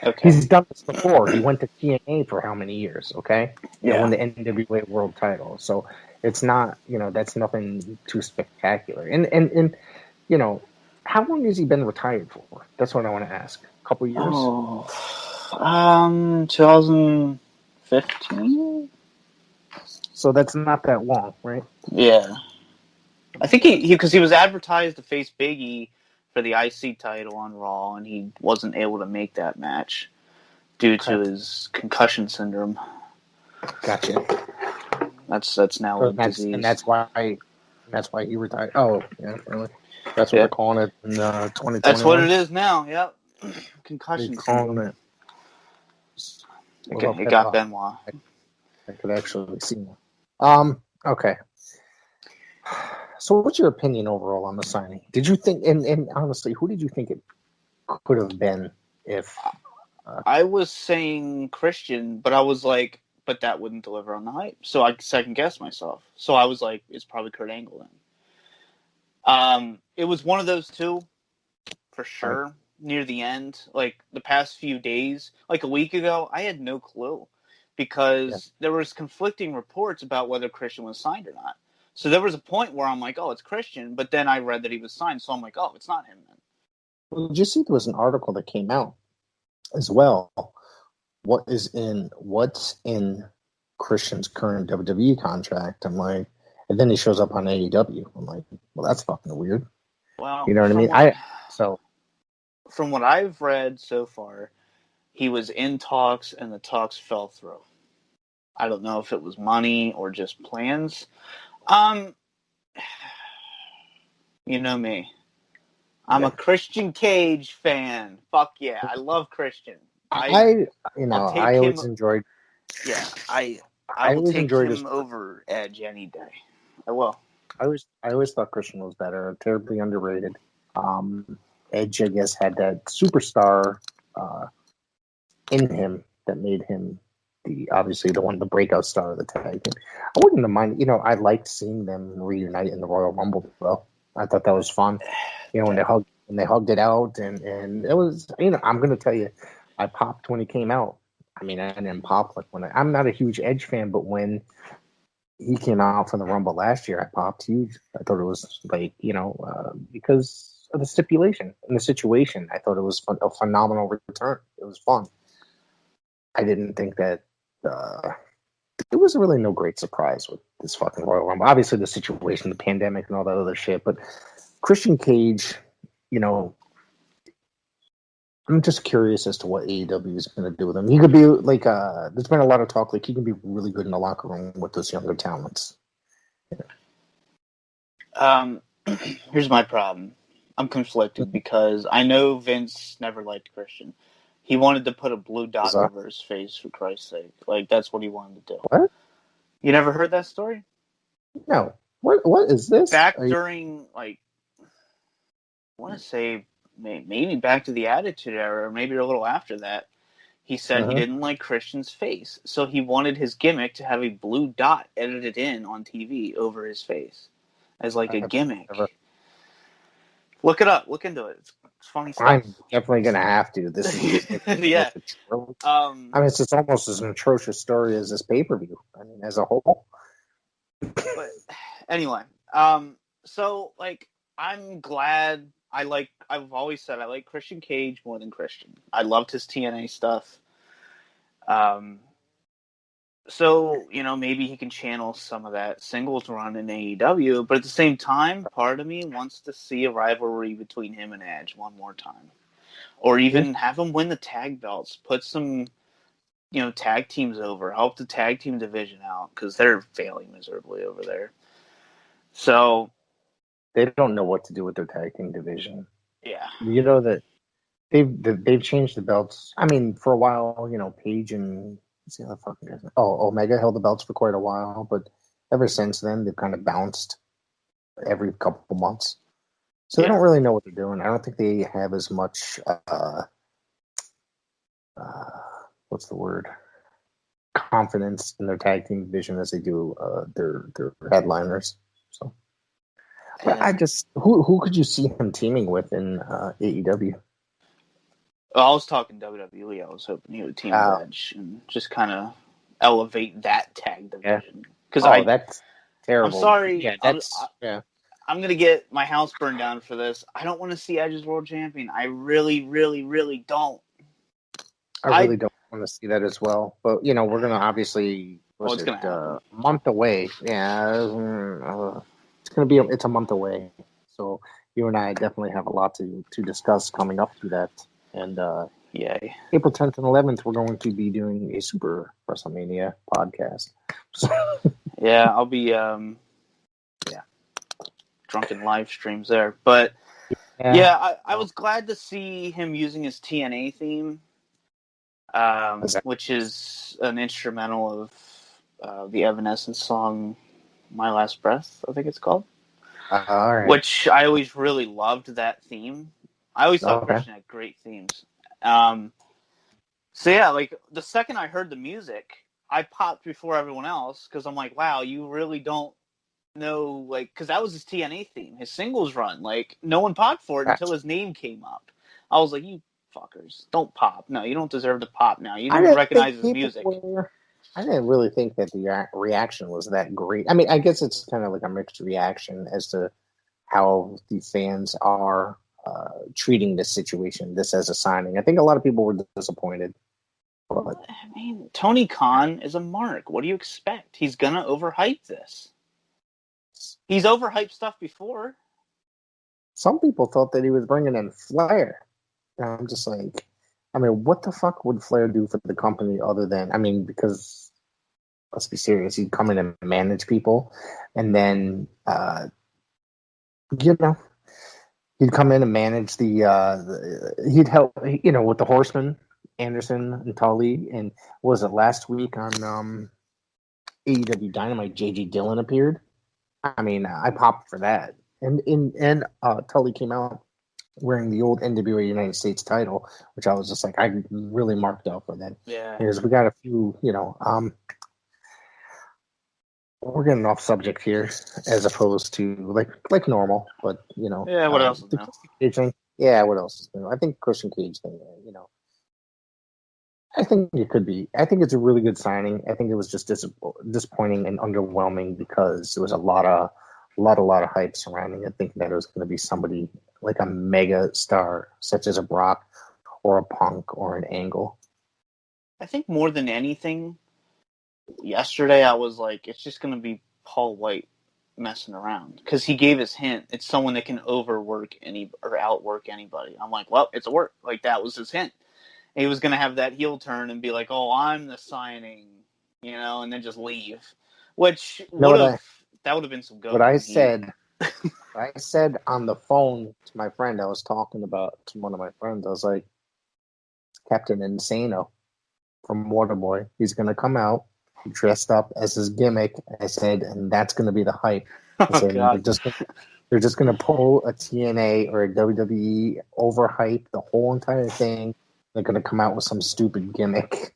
Okay. He's done this before. He went to TNA for how many years? Okay, Yeah. won the NWA World Title. So it's not, that's nothing too spectacular. And how long has he been retired for? That's what I want to ask. A couple years. 2015. So that's not that long, right? Yeah. I think because he was advertised to face Big E for the IC title on Raw, and he wasn't able to make that match due to his concussion syndrome. Gotcha. That's now a disease. And that's why he retired. Oh, yeah, really? That's what they're calling it in 2021? That's what it is now, yep. Concussion syndrome. It got Benoit. I could actually see him. Okay. So what's your opinion overall on the signing? Did you think, and honestly, who did you think it could have been if... I was saying Christian, but I was like, but that wouldn't deliver on the hype. So I second-guessed myself. So I was like, it's probably Kurt Angle then. It was one of those two, for sure, right. Near the end. Like, the past few days, like a week ago, I had no clue. Because there was conflicting reports about whether Christian was signed or not. So there was a point where I'm like, oh, it's Christian. But then I read that he was signed. So I'm like, oh, it's not him then. Well, did you see there was an article that came out as well? What's in Christian's current WWE contract? I'm like, and then he shows up on AEW. I'm like, well, that's fucking weird. Well, you know what I mean? From what I've read so far, he was in talks and the talks fell through. I don't know if it was money or just plans. You know me. I'm a Christian Cage fan. Fuck yeah, I love Christian. I always enjoyed. Yeah, I will take him over Edge any day. I will. I always thought Christian was better. Terribly underrated. Edge, I guess, had that superstar in him that made him the breakout star of the tag. I wouldn't have minded. I liked seeing them reunite in the Royal Rumble, though. I thought that was fun. When they hugged it out, and it was. I'm going to tell you, I popped when he came out. I mean, I didn't pop like when I'm not a huge Edge fan, but when he came out from the Rumble last year, I popped huge. I thought it was like, because of the stipulation and the situation. I thought it was a phenomenal return. It was fun. I didn't think that it was really no great surprise with this fucking Royal Rumble. Obviously, the situation, the pandemic, and all that other shit. But Christian Cage, I'm just curious as to what AEW is going to do with him. He could be like, there's been a lot of talk, like he can be really good in the locker room with those younger talents. Here's my problem. I'm conflicted because I know Vince never liked Christian. He wanted to put a blue dot over his face, for Christ's sake. Like, that's what he wanted to do. What? You never heard that story? No. What is this? Back during, like, I want to say maybe back to the Attitude Era, or maybe a little after that. He said he didn't like Christian's face, so he wanted his gimmick to have a blue dot edited in on TV over his face as like a gimmick. Look it up. Look into it. It's funny stuff. I'm definitely gonna have to. This is yeah. I mean, it's almost as an atrocious story as this pay-per-view. I mean, as a whole. But anyway, so like, I'm glad. I've always said I like Christian Cage more than Christian. I loved his TNA stuff. So, maybe he can channel some of that singles run in AEW, but at the same time, part of me wants to see a rivalry between him and Edge one more time. Or even have him win the tag belts, put some, tag teams over, help the tag team division out, because they're failing miserably over there. So they don't know what to do with their tag team division. Yeah. You know that they've changed the belts. I mean, for a while, Paige and what's the other fucking guys? Omega held the belts for quite a while, but ever since then they've kind of bounced every couple months. So they don't really know what they're doing. I don't think they have as much what's the word? Confidence in their tag team division as they do their headliners. So but I just who could you see him teaming with in AEW? Well, I was talking WWE. I was hoping he would team with Edge and just kind of elevate that tag division. Because that's terrible. I'm sorry. Yeah, I'm going to get my house burned down for this. I don't want to see Edge as world champion. I really, really, really don't. I really don't want to see that as well. But, we're going to obviously... it's going to happen. A month away. Yeah. It's a month away. So you and I definitely have a lot to discuss coming up to that. And April 10th and 11th, we're going to be doing a Super WrestleMania podcast. Yeah, I'll be drunken live streams there. But I was glad to see him using his TNA theme, which is an instrumental of the Evanescence song My Last Breath, I think it's called. All right. Which I always really loved that theme. I always thought Christian had great themes. Like the second I heard the music, I popped before everyone else because I'm like, wow, you really don't know, like, because that was his TNA theme, his singles run. Like, no one popped for it until his name came up. I was like, you fuckers, don't pop. No, you don't deserve to pop now. You don't recognize his music. I didn't really think that the reaction was that great. I mean, I guess it's kind of like a mixed reaction as to how the fans are treating this situation, this as a signing. I think a lot of people were disappointed. But... I mean, Tony Khan is a mark. What do you expect? He's going to overhype this. He's overhyped stuff before. Some people thought that he was bringing in Flair. And I'm just like, I mean, what the fuck would Flair do for the company other than, because let's be serious, he'd come in and manage people, and then, he'd come in and manage he'd help, with the Horsemen, Anderson and Tully, and was it last week on AEW Dynamite, J.J. Dillon appeared? I mean, I popped for that. And Tully came out wearing the old NWA United States title, which I was just like, I really marked out for that. Yeah. Because we got a few, we're getting off subject here as opposed to like normal, but Yeah, what else is new? Cage thing, yeah, what else is new? I think Christian Cage thing, I think it could be. I think it's a really good signing. I think it was just disappointing and underwhelming because there was a lot of hype surrounding it, thinking that it was going to be somebody like a mega star, such as a Brock or a Punk or an Angle. I think more than anything, yesterday I was like, it's just going to be Paul White messing around because he gave his hint. It's someone that can outwork anybody. I'm like, well, it's a work. Like, that was his hint. He was going to have that heel turn and be like, oh, I'm the signing, and then just leave. Which that would have been some good. What I said on the phone to my friend, I was talking about to one of my friends, I was like, Captain Insano from Waterboy. He's going to come out dressed up as his gimmick. I said, and that's going to be the hype. I said, They're just going to pull a TNA or a WWE overhype the whole entire thing. They're going to come out with some stupid gimmick.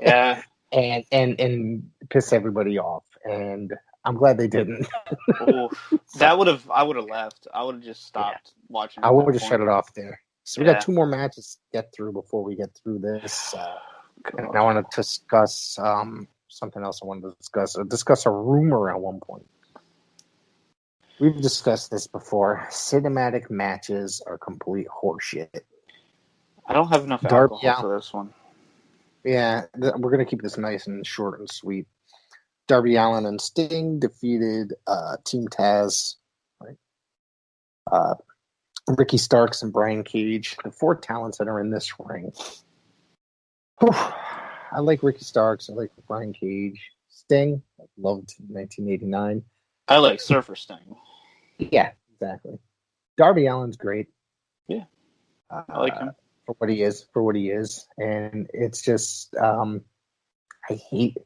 Yeah. and piss everybody off. And I'm glad they didn't. Oof. I would have left. I would have just stopped watching. I would have shut it off there. So we got 2 more matches to get through before we get through this. And I want to discuss something else I wanted to discuss a rumor at one point. We've discussed this before. Cinematic matches are complete horseshit. I don't have enough alcohol for this one. Yeah, we're going to keep this nice and short and sweet. Darby Allin and Sting defeated Team Taz, right? Ricky Starks and Brian Cage, the 4 talents that are in this ring. Whew. I like Ricky Starks. I like Brian Cage. Sting, I loved 1989. I like Surfer Sting. Yeah, exactly. Darby Allin's great. Yeah, I like him for what he is, and it's just I hate.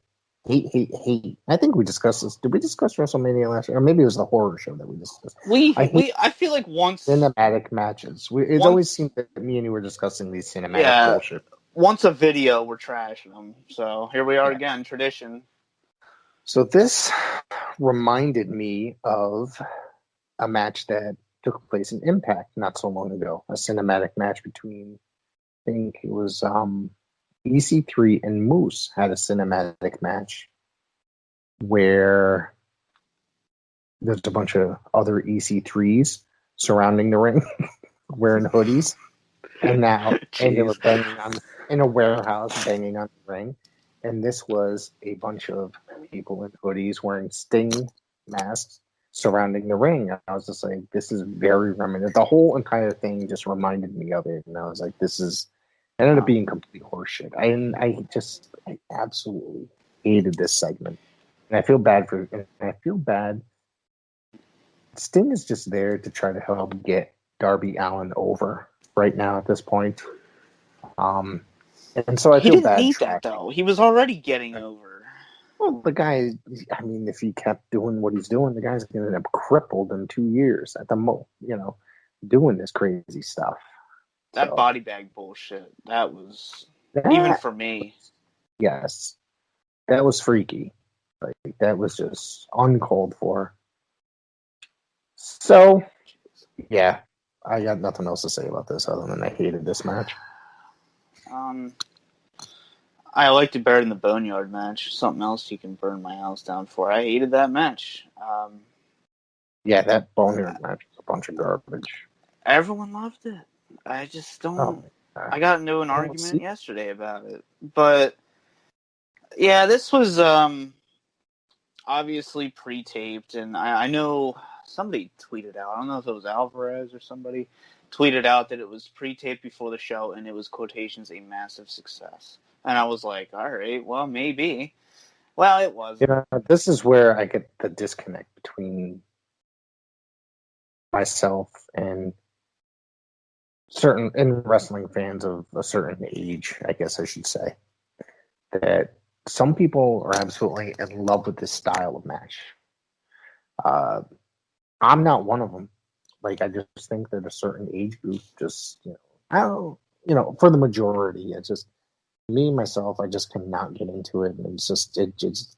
I think we discussed this. Did we discuss WrestleMania last year? Or maybe it was the horror show that we discussed. I feel like once cinematic matches. It always seemed that me and you were discussing these cinematic bullshit. Once a video, we're trashing them. So here we are again, tradition. So this reminded me of a match that took place in Impact not so long ago. A cinematic match between, I think it was EC3 and Moose had a cinematic match where there's a bunch of other EC3s surrounding the ring wearing hoodies. And they were banging in a warehouse, banging on the ring. And this was a bunch of people in hoodies wearing Sting masks surrounding the ring. And I was just like, this is very reminiscent. The whole entire thing just reminded me of it. And I was like, it ended up being complete horseshit. I absolutely hated this segment. And I feel bad. Sting is just there to try to help get Darby Allin over right now at this point. And so I feel bad. He didn't need that, though. He was already getting over. Well, the guy, I mean, if he kept doing what he's doing, the guy's going to end up crippled in 2 years at the most, doing this crazy stuff. That body bag bullshit, that was, even for me. Yes. That was freaky. Like, that was just uncalled for. So, yeah, I got nothing else to say about this other than I hated this match. I liked it better than the Boneyard match. Something else you can burn my house down for. I hated that match. Yeah, that Boneyard match was a bunch of garbage. Everyone loved it. I just don't... I got into an argument yesterday about it. But, yeah, this was obviously pre-taped, and I know somebody tweeted out, I don't know if it was Alvarez or somebody, tweeted out that it was pre-taped before the show, and it was, quotations, a massive success. And I was like, all right, well, maybe. Well, it wasn't. This is where I get the disconnect between myself and certain wrestling fans of a certain age, I guess I should say. That some people are absolutely in love with this style of match. I'm not one of them. Like, I just think that a certain age group just, for the majority, it's just, me, myself, I just cannot get into it. And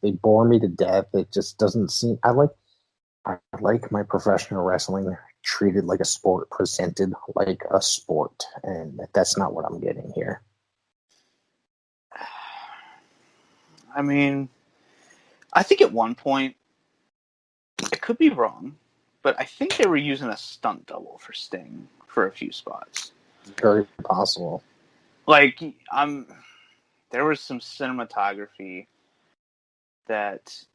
they bore me to death. It just doesn't seem, I like my professional wrestling treated like a sport, presented like a sport. And that's not what I'm getting here. I mean, I think at one point, I could be wrong, but I think they were using a stunt double for Sting for a few spots. Very possible. Like, there was some cinematography that,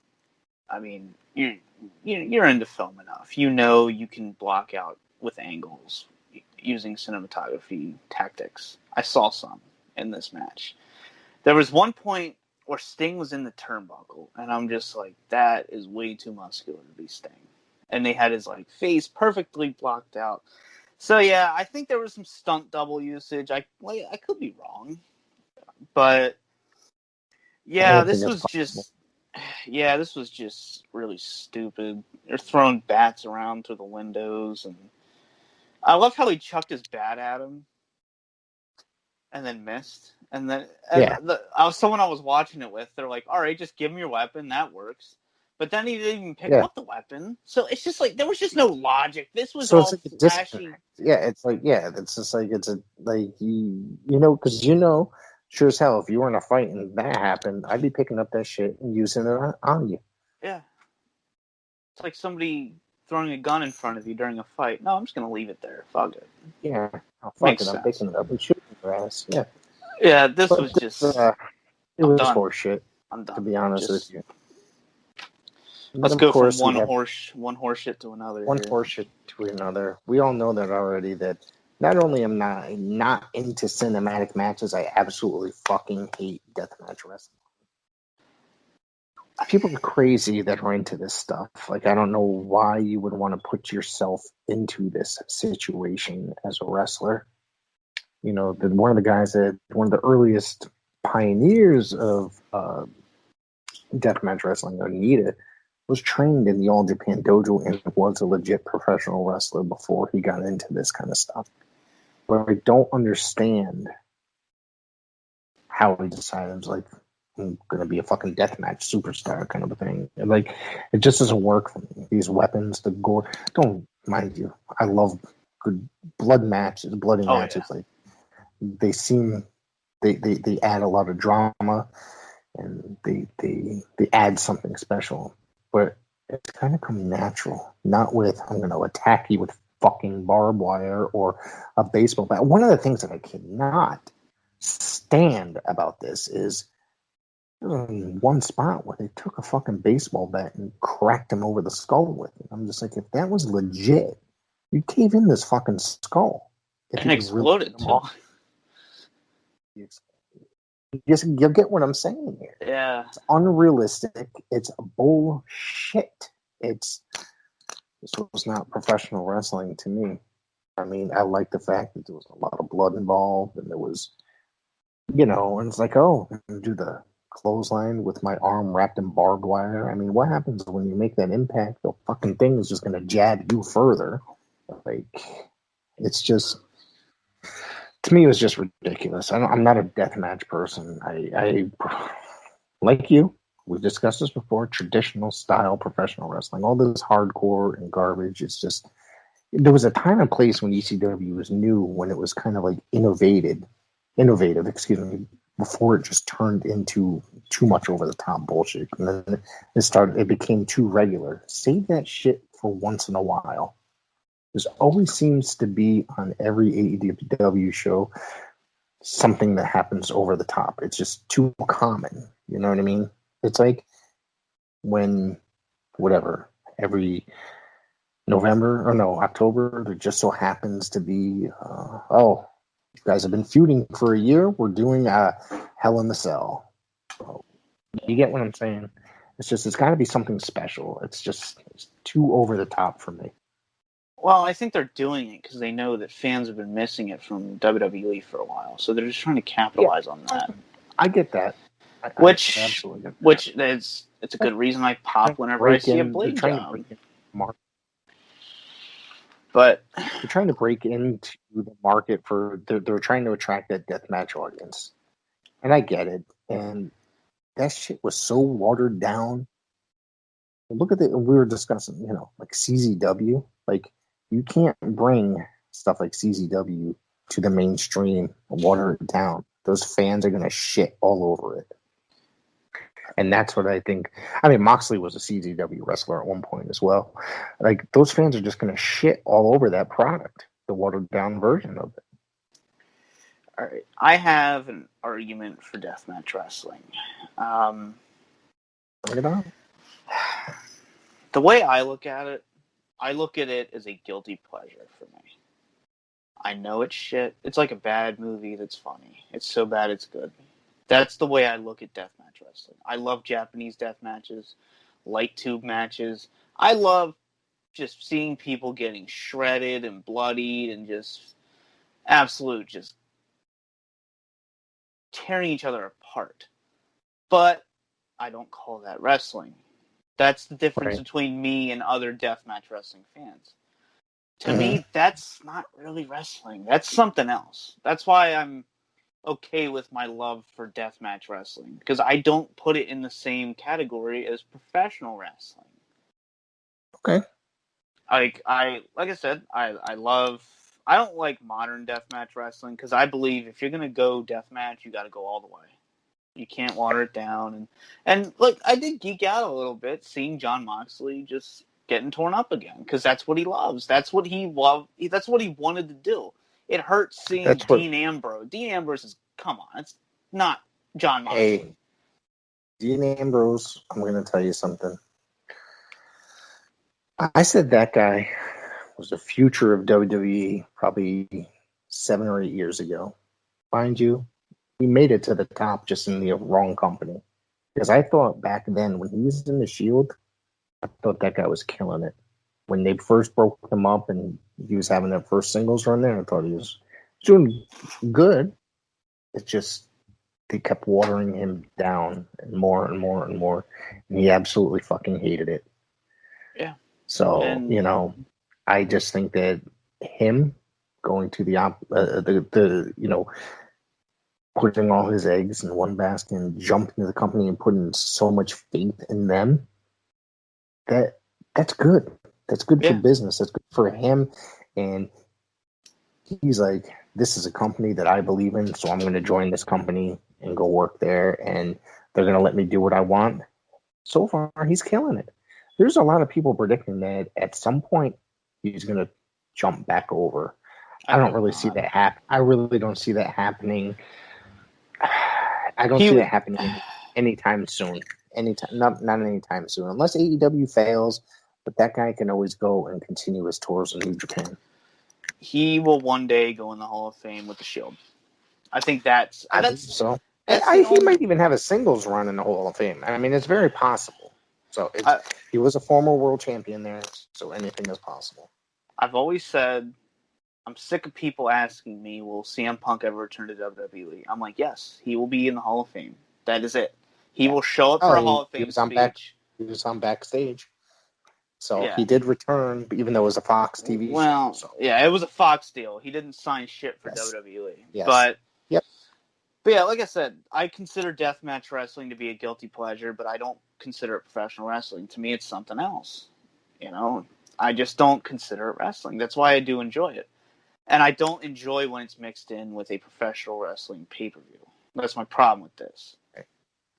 I mean, you're into film enough. You can block out with angles using cinematography tactics. I saw some in this match. There was one point where Sting was in the turnbuckle, and I'm just like, that is way too muscular to be Sting. And they had his face perfectly blocked out. So yeah, I think there was some stunt double usage. I could be wrong, but yeah, this was just Yeah, this was just really stupid. They're throwing bats around through the windows, and I love how he chucked his bat at him and then missed. And then someone I was watching it with, they're like, "All right, just give him your weapon. That works." But then he didn't even pick up the weapon, so it's just like there was just no logic. This was all it's like flashy. it's just like it's a like because sure as hell if you were in a fight and that happened, I'd be picking up that shit and using it on you. Yeah, it's like somebody throwing a gun in front of you during a fight. No, I'm just gonna leave it there. Fuck it. Yeah, fuck Makes it. sense. I'm picking it up and shooting your ass. Yeah. Yeah, this was just. It was horseshit. I'm done. To be honest with you. Let's go from one horse shit to another. One horse shit to another. We all know that already. That not only am I not into cinematic matches, I absolutely fucking hate deathmatch wrestling. People are crazy that are into this stuff. Like, I don't know why you would want to put yourself into this situation as a wrestler. One of the earliest pioneers of deathmatch wrestling, Onita, was trained in the All Japan Dojo and was a legit professional wrestler before he got into this kind of stuff. But I don't understand how he decided, like, I'm going to be a fucking deathmatch superstar kind of a thing. And, like, it just doesn't work for me. These weapons, the gore. Don't mind you. I love good bloody matches. Yeah. Like, they add a lot of drama and they add something special. But it's kind of come natural, not with I'm going to attack you with fucking barbed wire or a baseball bat. One of the things that I cannot stand about this is one spot where they took a fucking baseball bat and cracked him over the skull with it. I'm just like, if that was legit, you cave in this fucking skull. And exploded. You'll get what I'm saying here. Yeah. It's unrealistic. It's bullshit. This was not professional wrestling to me. I mean, I like the fact that there was a lot of blood involved and there was, and it's like, oh, I'm gonna do the clothesline with my arm wrapped in barbed wire. I mean, what happens when you make that impact? The fucking thing is just going to jab you further. Like, it's just, to me, it was just ridiculous. I'm not a deathmatch person. I like you. We've discussed this before. Traditional style professional wrestling, all this hardcore and garbage. It's just there was a time and place when ECW was new, when it was kind of like innovative. Before it just turned into too much over the top bullshit, and then it became too regular. Save that shit for once in a while. There always seems to be on every AEW show something that happens over the top. It's just too common. You know what I mean? It's like when, every October, there just so happens to be, you guys have been feuding for a year. We're doing Hell in the Cell. You get what I'm saying? It's got to be something special. It's too over the top for me. Well, I think they're doing it because they know that fans have been missing it from WWE for a while, so they're just trying to capitalize on that. I get that. Which it's a good reason I pop whenever I see a blade job. But they're trying to break into the market they're trying to attract that deathmatch audience, and I get it. And that shit was so watered down. Look at we were discussing, like CZW. Like, you can't bring stuff like CZW to the mainstream and water it down. Those fans are gonna shit all over it. And that's what I think. I mean, Moxley was a CZW wrestler at one point as well. Like, those fans are just going to shit all over that product, the watered down version of it. All right. I have an argument for deathmatch wrestling. Bring it on. The way I look at it as a guilty pleasure for me. I know it's shit. It's like a bad movie that's funny. It's so bad it's good. That's the way I look at deathmatch wrestling. I love Japanese death matches, light tube matches. I love just seeing people getting shredded and bloodied and just tearing each other apart. But I don't call that wrestling. That's the difference Right. between me and other deathmatch wrestling fans. To me, that's not really wrestling. That's something else. That's why I'm okay with my love for deathmatch wrestling, because I don't put it in the same category as professional wrestling. Okay. Like I said, I don't like modern deathmatch wrestling, because I believe if you're gonna go deathmatch, you got to go all the way. You can't water it down, and look, I did geek out a little bit seeing Jon Moxley just getting torn up again, because that's what he loves. That's what he loved. That's what he wanted to do. It hurts seeing That's what. Dean Ambrose. Dean Ambrose is, come on, it's not Jon Moxley. Hey, Dean Ambrose. I'm going to tell you something. I said that guy was the future of WWE probably 7 or 8 years ago. Mind you, he made it to the top just in the wrong company. Because I thought back then when he was in the Shield, I thought that guy was killing it. When they first broke him up and he was having that first singles run there, I thought he was doing good. It's just they kept watering him down and more and more and more, and he absolutely fucking hated it. Yeah. So, And I just think that him going to putting all his eggs in one basket and jumping to the company and putting so much faith in them, that's good. That's good for business. That's good for him. And he's like, this is a company that I believe in, so I'm going to join this company and go work there, and they're going to let me do what I want. So far, he's killing it. There's a lot of people predicting that at some point he's going to jump back over. I don't really see that happen. I really don't see that happening. I don't see that happening anytime soon. Not anytime soon, unless AEW fails. But that guy can always go and continue his tours in New Japan. He will one day go in the Hall of Fame with the Shield. I think I believe so. He might even have a singles run in the Hall of Fame. I mean, it's very possible. So he was a former world champion there, so anything is possible. I've always said, I'm sick of people asking me, will CM Punk ever return to WWE? I'm like, yes, he will be in the Hall of Fame. That is it. He will show up for a Hall of Fame speech. He was on backstage. So he did return, even though it was a Fox TV show. So. Yeah, it was a Fox deal. He didn't sign shit for WWE. Yes. But yeah, like I said, I consider deathmatch wrestling to be a guilty pleasure, but I don't consider it professional wrestling. To me, it's something else. I just don't consider it wrestling. That's why I do enjoy it. And I don't enjoy when it's mixed in with a professional wrestling pay-per-view. That's my problem with this. Okay.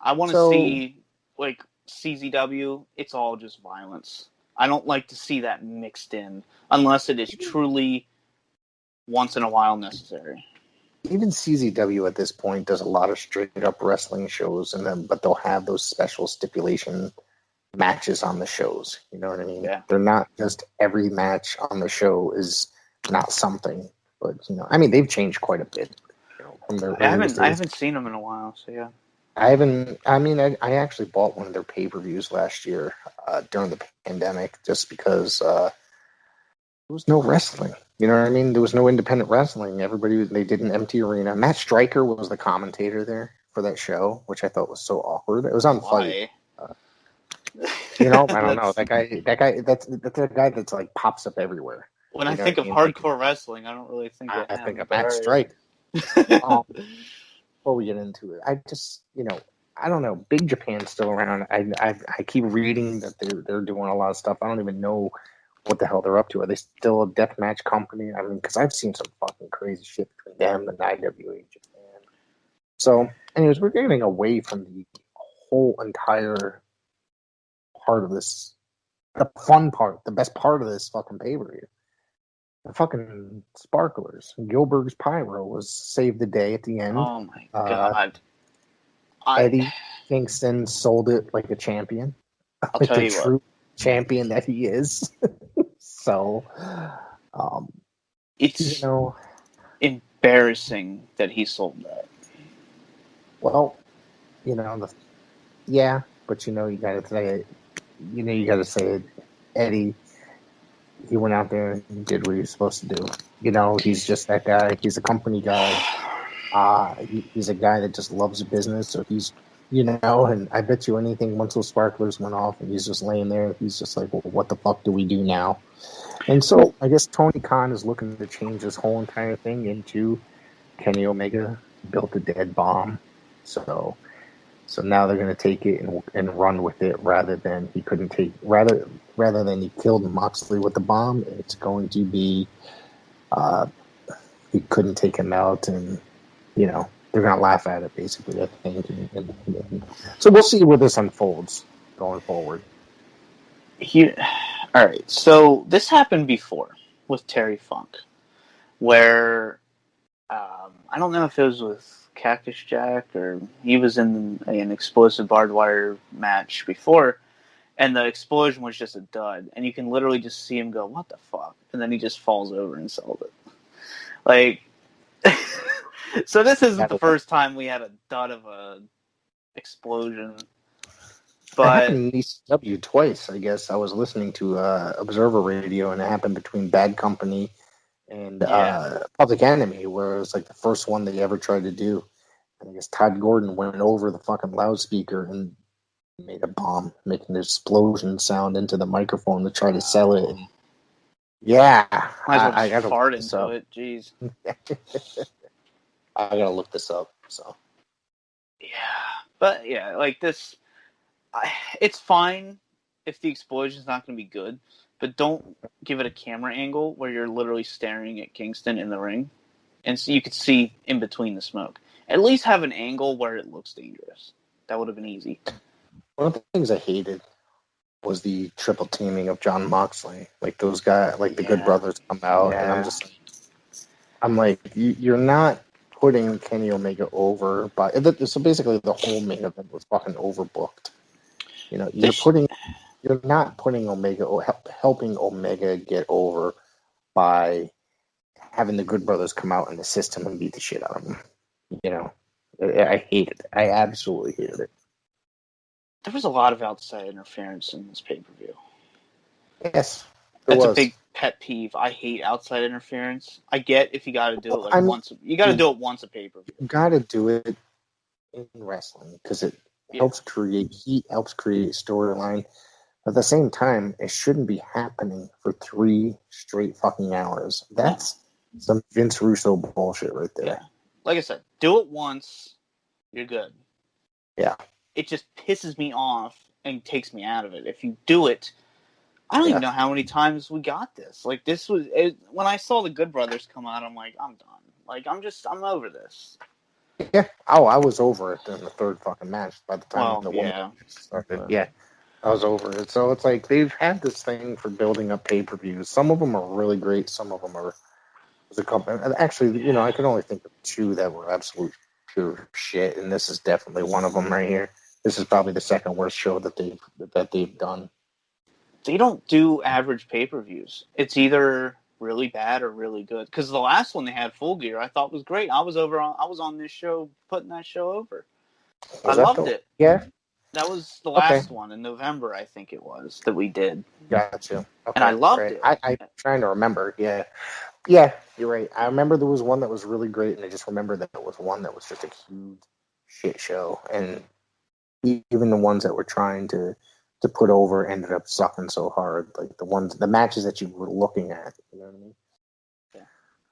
I want to see, like, CZW, it's all just violence. I don't like to see that mixed in unless it is truly once in a while necessary. Even CZW at this point does a lot of straight up wrestling shows, but they'll have those special stipulation matches on the shows. You know what I mean? Yeah. They're not just every match on the show is not something, but I mean, they've changed quite a bit. From their I haven't seen them in a while, so yeah. I actually bought one of their pay-per-views last year during the pandemic just because there was no wrestling. You know what I mean? There was no independent wrestling. They did an empty arena. Matt Stryker was the commentator there for that show, which I thought was so awkward. It was on Fight. I don't know. That guy, that's a guy that's like pops up everywhere. When I think of hardcore wrestling, I don't really think of him. I think of Matt Stryker. Before we get into it, I just, I don't know. Big Japan's still around. I keep reading that they're doing a lot of stuff. I don't even know what the hell they're up to. Are they still a deathmatch company? I mean, because I've seen some fucking crazy shit between them and IWA Japan. So, anyways, we're getting away from the whole entire part of this. The fun part, the best part of this fucking pay-per-view. The fucking sparklers. Gilbert's Pyro was saved the day at the end. Oh my god. Eddie Kingston sold it like a champion. I'll tell you true champion that he is. So, it's embarrassing that he sold that. Well, but you gotta say it. You gotta say it. Eddie, he went out there and did what he was supposed to do. He's just that guy. He's a company guy. He's a guy that just loves business, so he's And I bet you anything, once those sparklers went off and he's just laying there, he's just like, well, what the fuck do we do now? And so I guess Tony Khan is looking to change this whole entire thing into Kenny Omega built a dead bomb. So now they're going to take it and run with it rather than he killed Moxley with the bomb. It's going to be he couldn't take him out, and they're going to laugh at it, basically, I think. So we'll see where this unfolds going forward. All right, so this happened before with Terry Funk, where I don't know if it was with Cactus Jack or he was in an explosive barbed wire match before, and the explosion was just a dud, and you can literally just see him go, "What the fuck?" and then he just falls over and sells it. Like, so this isn't the first time we had a dud of a explosion. But it happened in ECW twice, I guess. I was listening to Observer Radio, and it happened between Bad Company and Public Enemy, where it was like the first one they ever tried to do. And I guess Todd Gordon went over the fucking loudspeaker and made a bomb, making an explosion sound into the microphone to try to sell it. And might as well just fart into it. Jeez. I gotta look this up. So but like this, it's fine if the explosion's not going to be good, but don't give it a camera angle where you're literally staring at Kingston in the ring, and so you could see in between the smoke. At least have an angle where it looks dangerous. That would have been easy. One of the things I hated was the triple teaming of John Moxley. Like those guys, like the Good Brothers come out, and I'm like, you're not putting Kenny Omega over, so basically the whole main event was fucking overbooked. You're not putting Omega or helping Omega get over by having the Good Brothers come out and assist him and beat the shit out of him. I hated it. I absolutely hated it. There was a lot of outside interference in this pay-per-view. Yes, that's a big pet peeve. I hate outside interference. I get if you got to do it once. You got to do it once a pay-per-view. You got to do it in wrestling because it helps create heat, helps create storyline. At the same time, it shouldn't be happening for 3 straight fucking hours. That's some Vince Russo bullshit right there. Yeah. Like I said, do it once, you're good. Yeah. It just pisses me off and takes me out of it. If you do it, I don't even know how many times we got this. Like, when I saw the Good Brothers come out, I'm like, I'm done. Like, I'm over this. Yeah. Oh, I was over it in the third fucking match by the time the woman started. Yeah. I was over it. So it's like they've had this thing for building up pay-per-views. Some of them are really great. Some of them are a couple. Actually, I can only think of 2 that were absolute pure shit, and this is definitely one of them right here. This is probably the second worst show that they've done. They don't do average pay-per-views. It's either really bad or really good. Because the last one they had, Full Gear, I thought was great. I was on this show, putting that show over. I loved it. Yeah. That was the last one in November, I think it was, that we did. Gotcha. Okay, and I loved it. I'm trying to remember. Yeah. Yeah, you're right. I remember there was one that was really great, and I just remember that there was one that was just a huge shit show. And even the ones that were trying to put over ended up sucking so hard. Like the matches that you were looking at. You know what I mean? Yeah.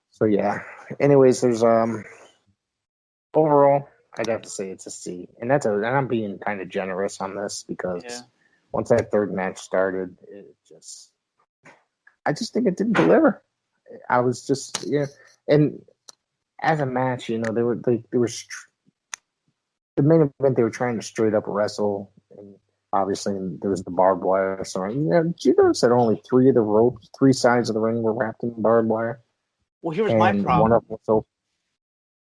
So, yeah. Anyways, there's overall, I'd have to say it's a C, and I'm being kind of generous on this because once that third match started, I just think it didn't deliver. I was just and as a match, they were the main event. They were trying to straight up wrestle, and obviously there was the barbed wire. So did you notice that only 3 sides of the ring were wrapped in barbed wire? Well, here was my problem. One of them was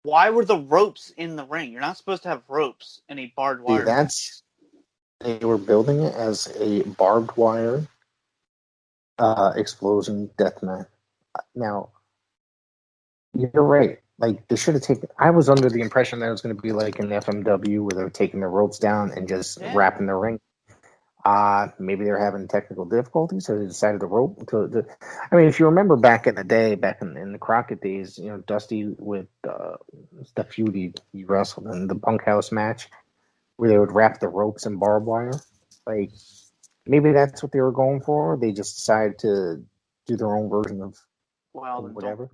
why were the ropes in the ring? You're not supposed to have ropes in a barbed wire. They were building it as a barbed wire explosion death match. Now, you're right. Like, they should have taken... I was under the impression that it was going to be like an FMW where they were taking the ropes down and just wrapping the ring. Maybe they were having technical difficulties, so they decided to rope. I mean, if you remember back in the day, back in the Crockett days, Dusty with the feud he wrestled in the bunkhouse match, where they would wrap the ropes in barbed wire. Like, maybe that's what they were going for. They just decided to do their own version of Well, whatever.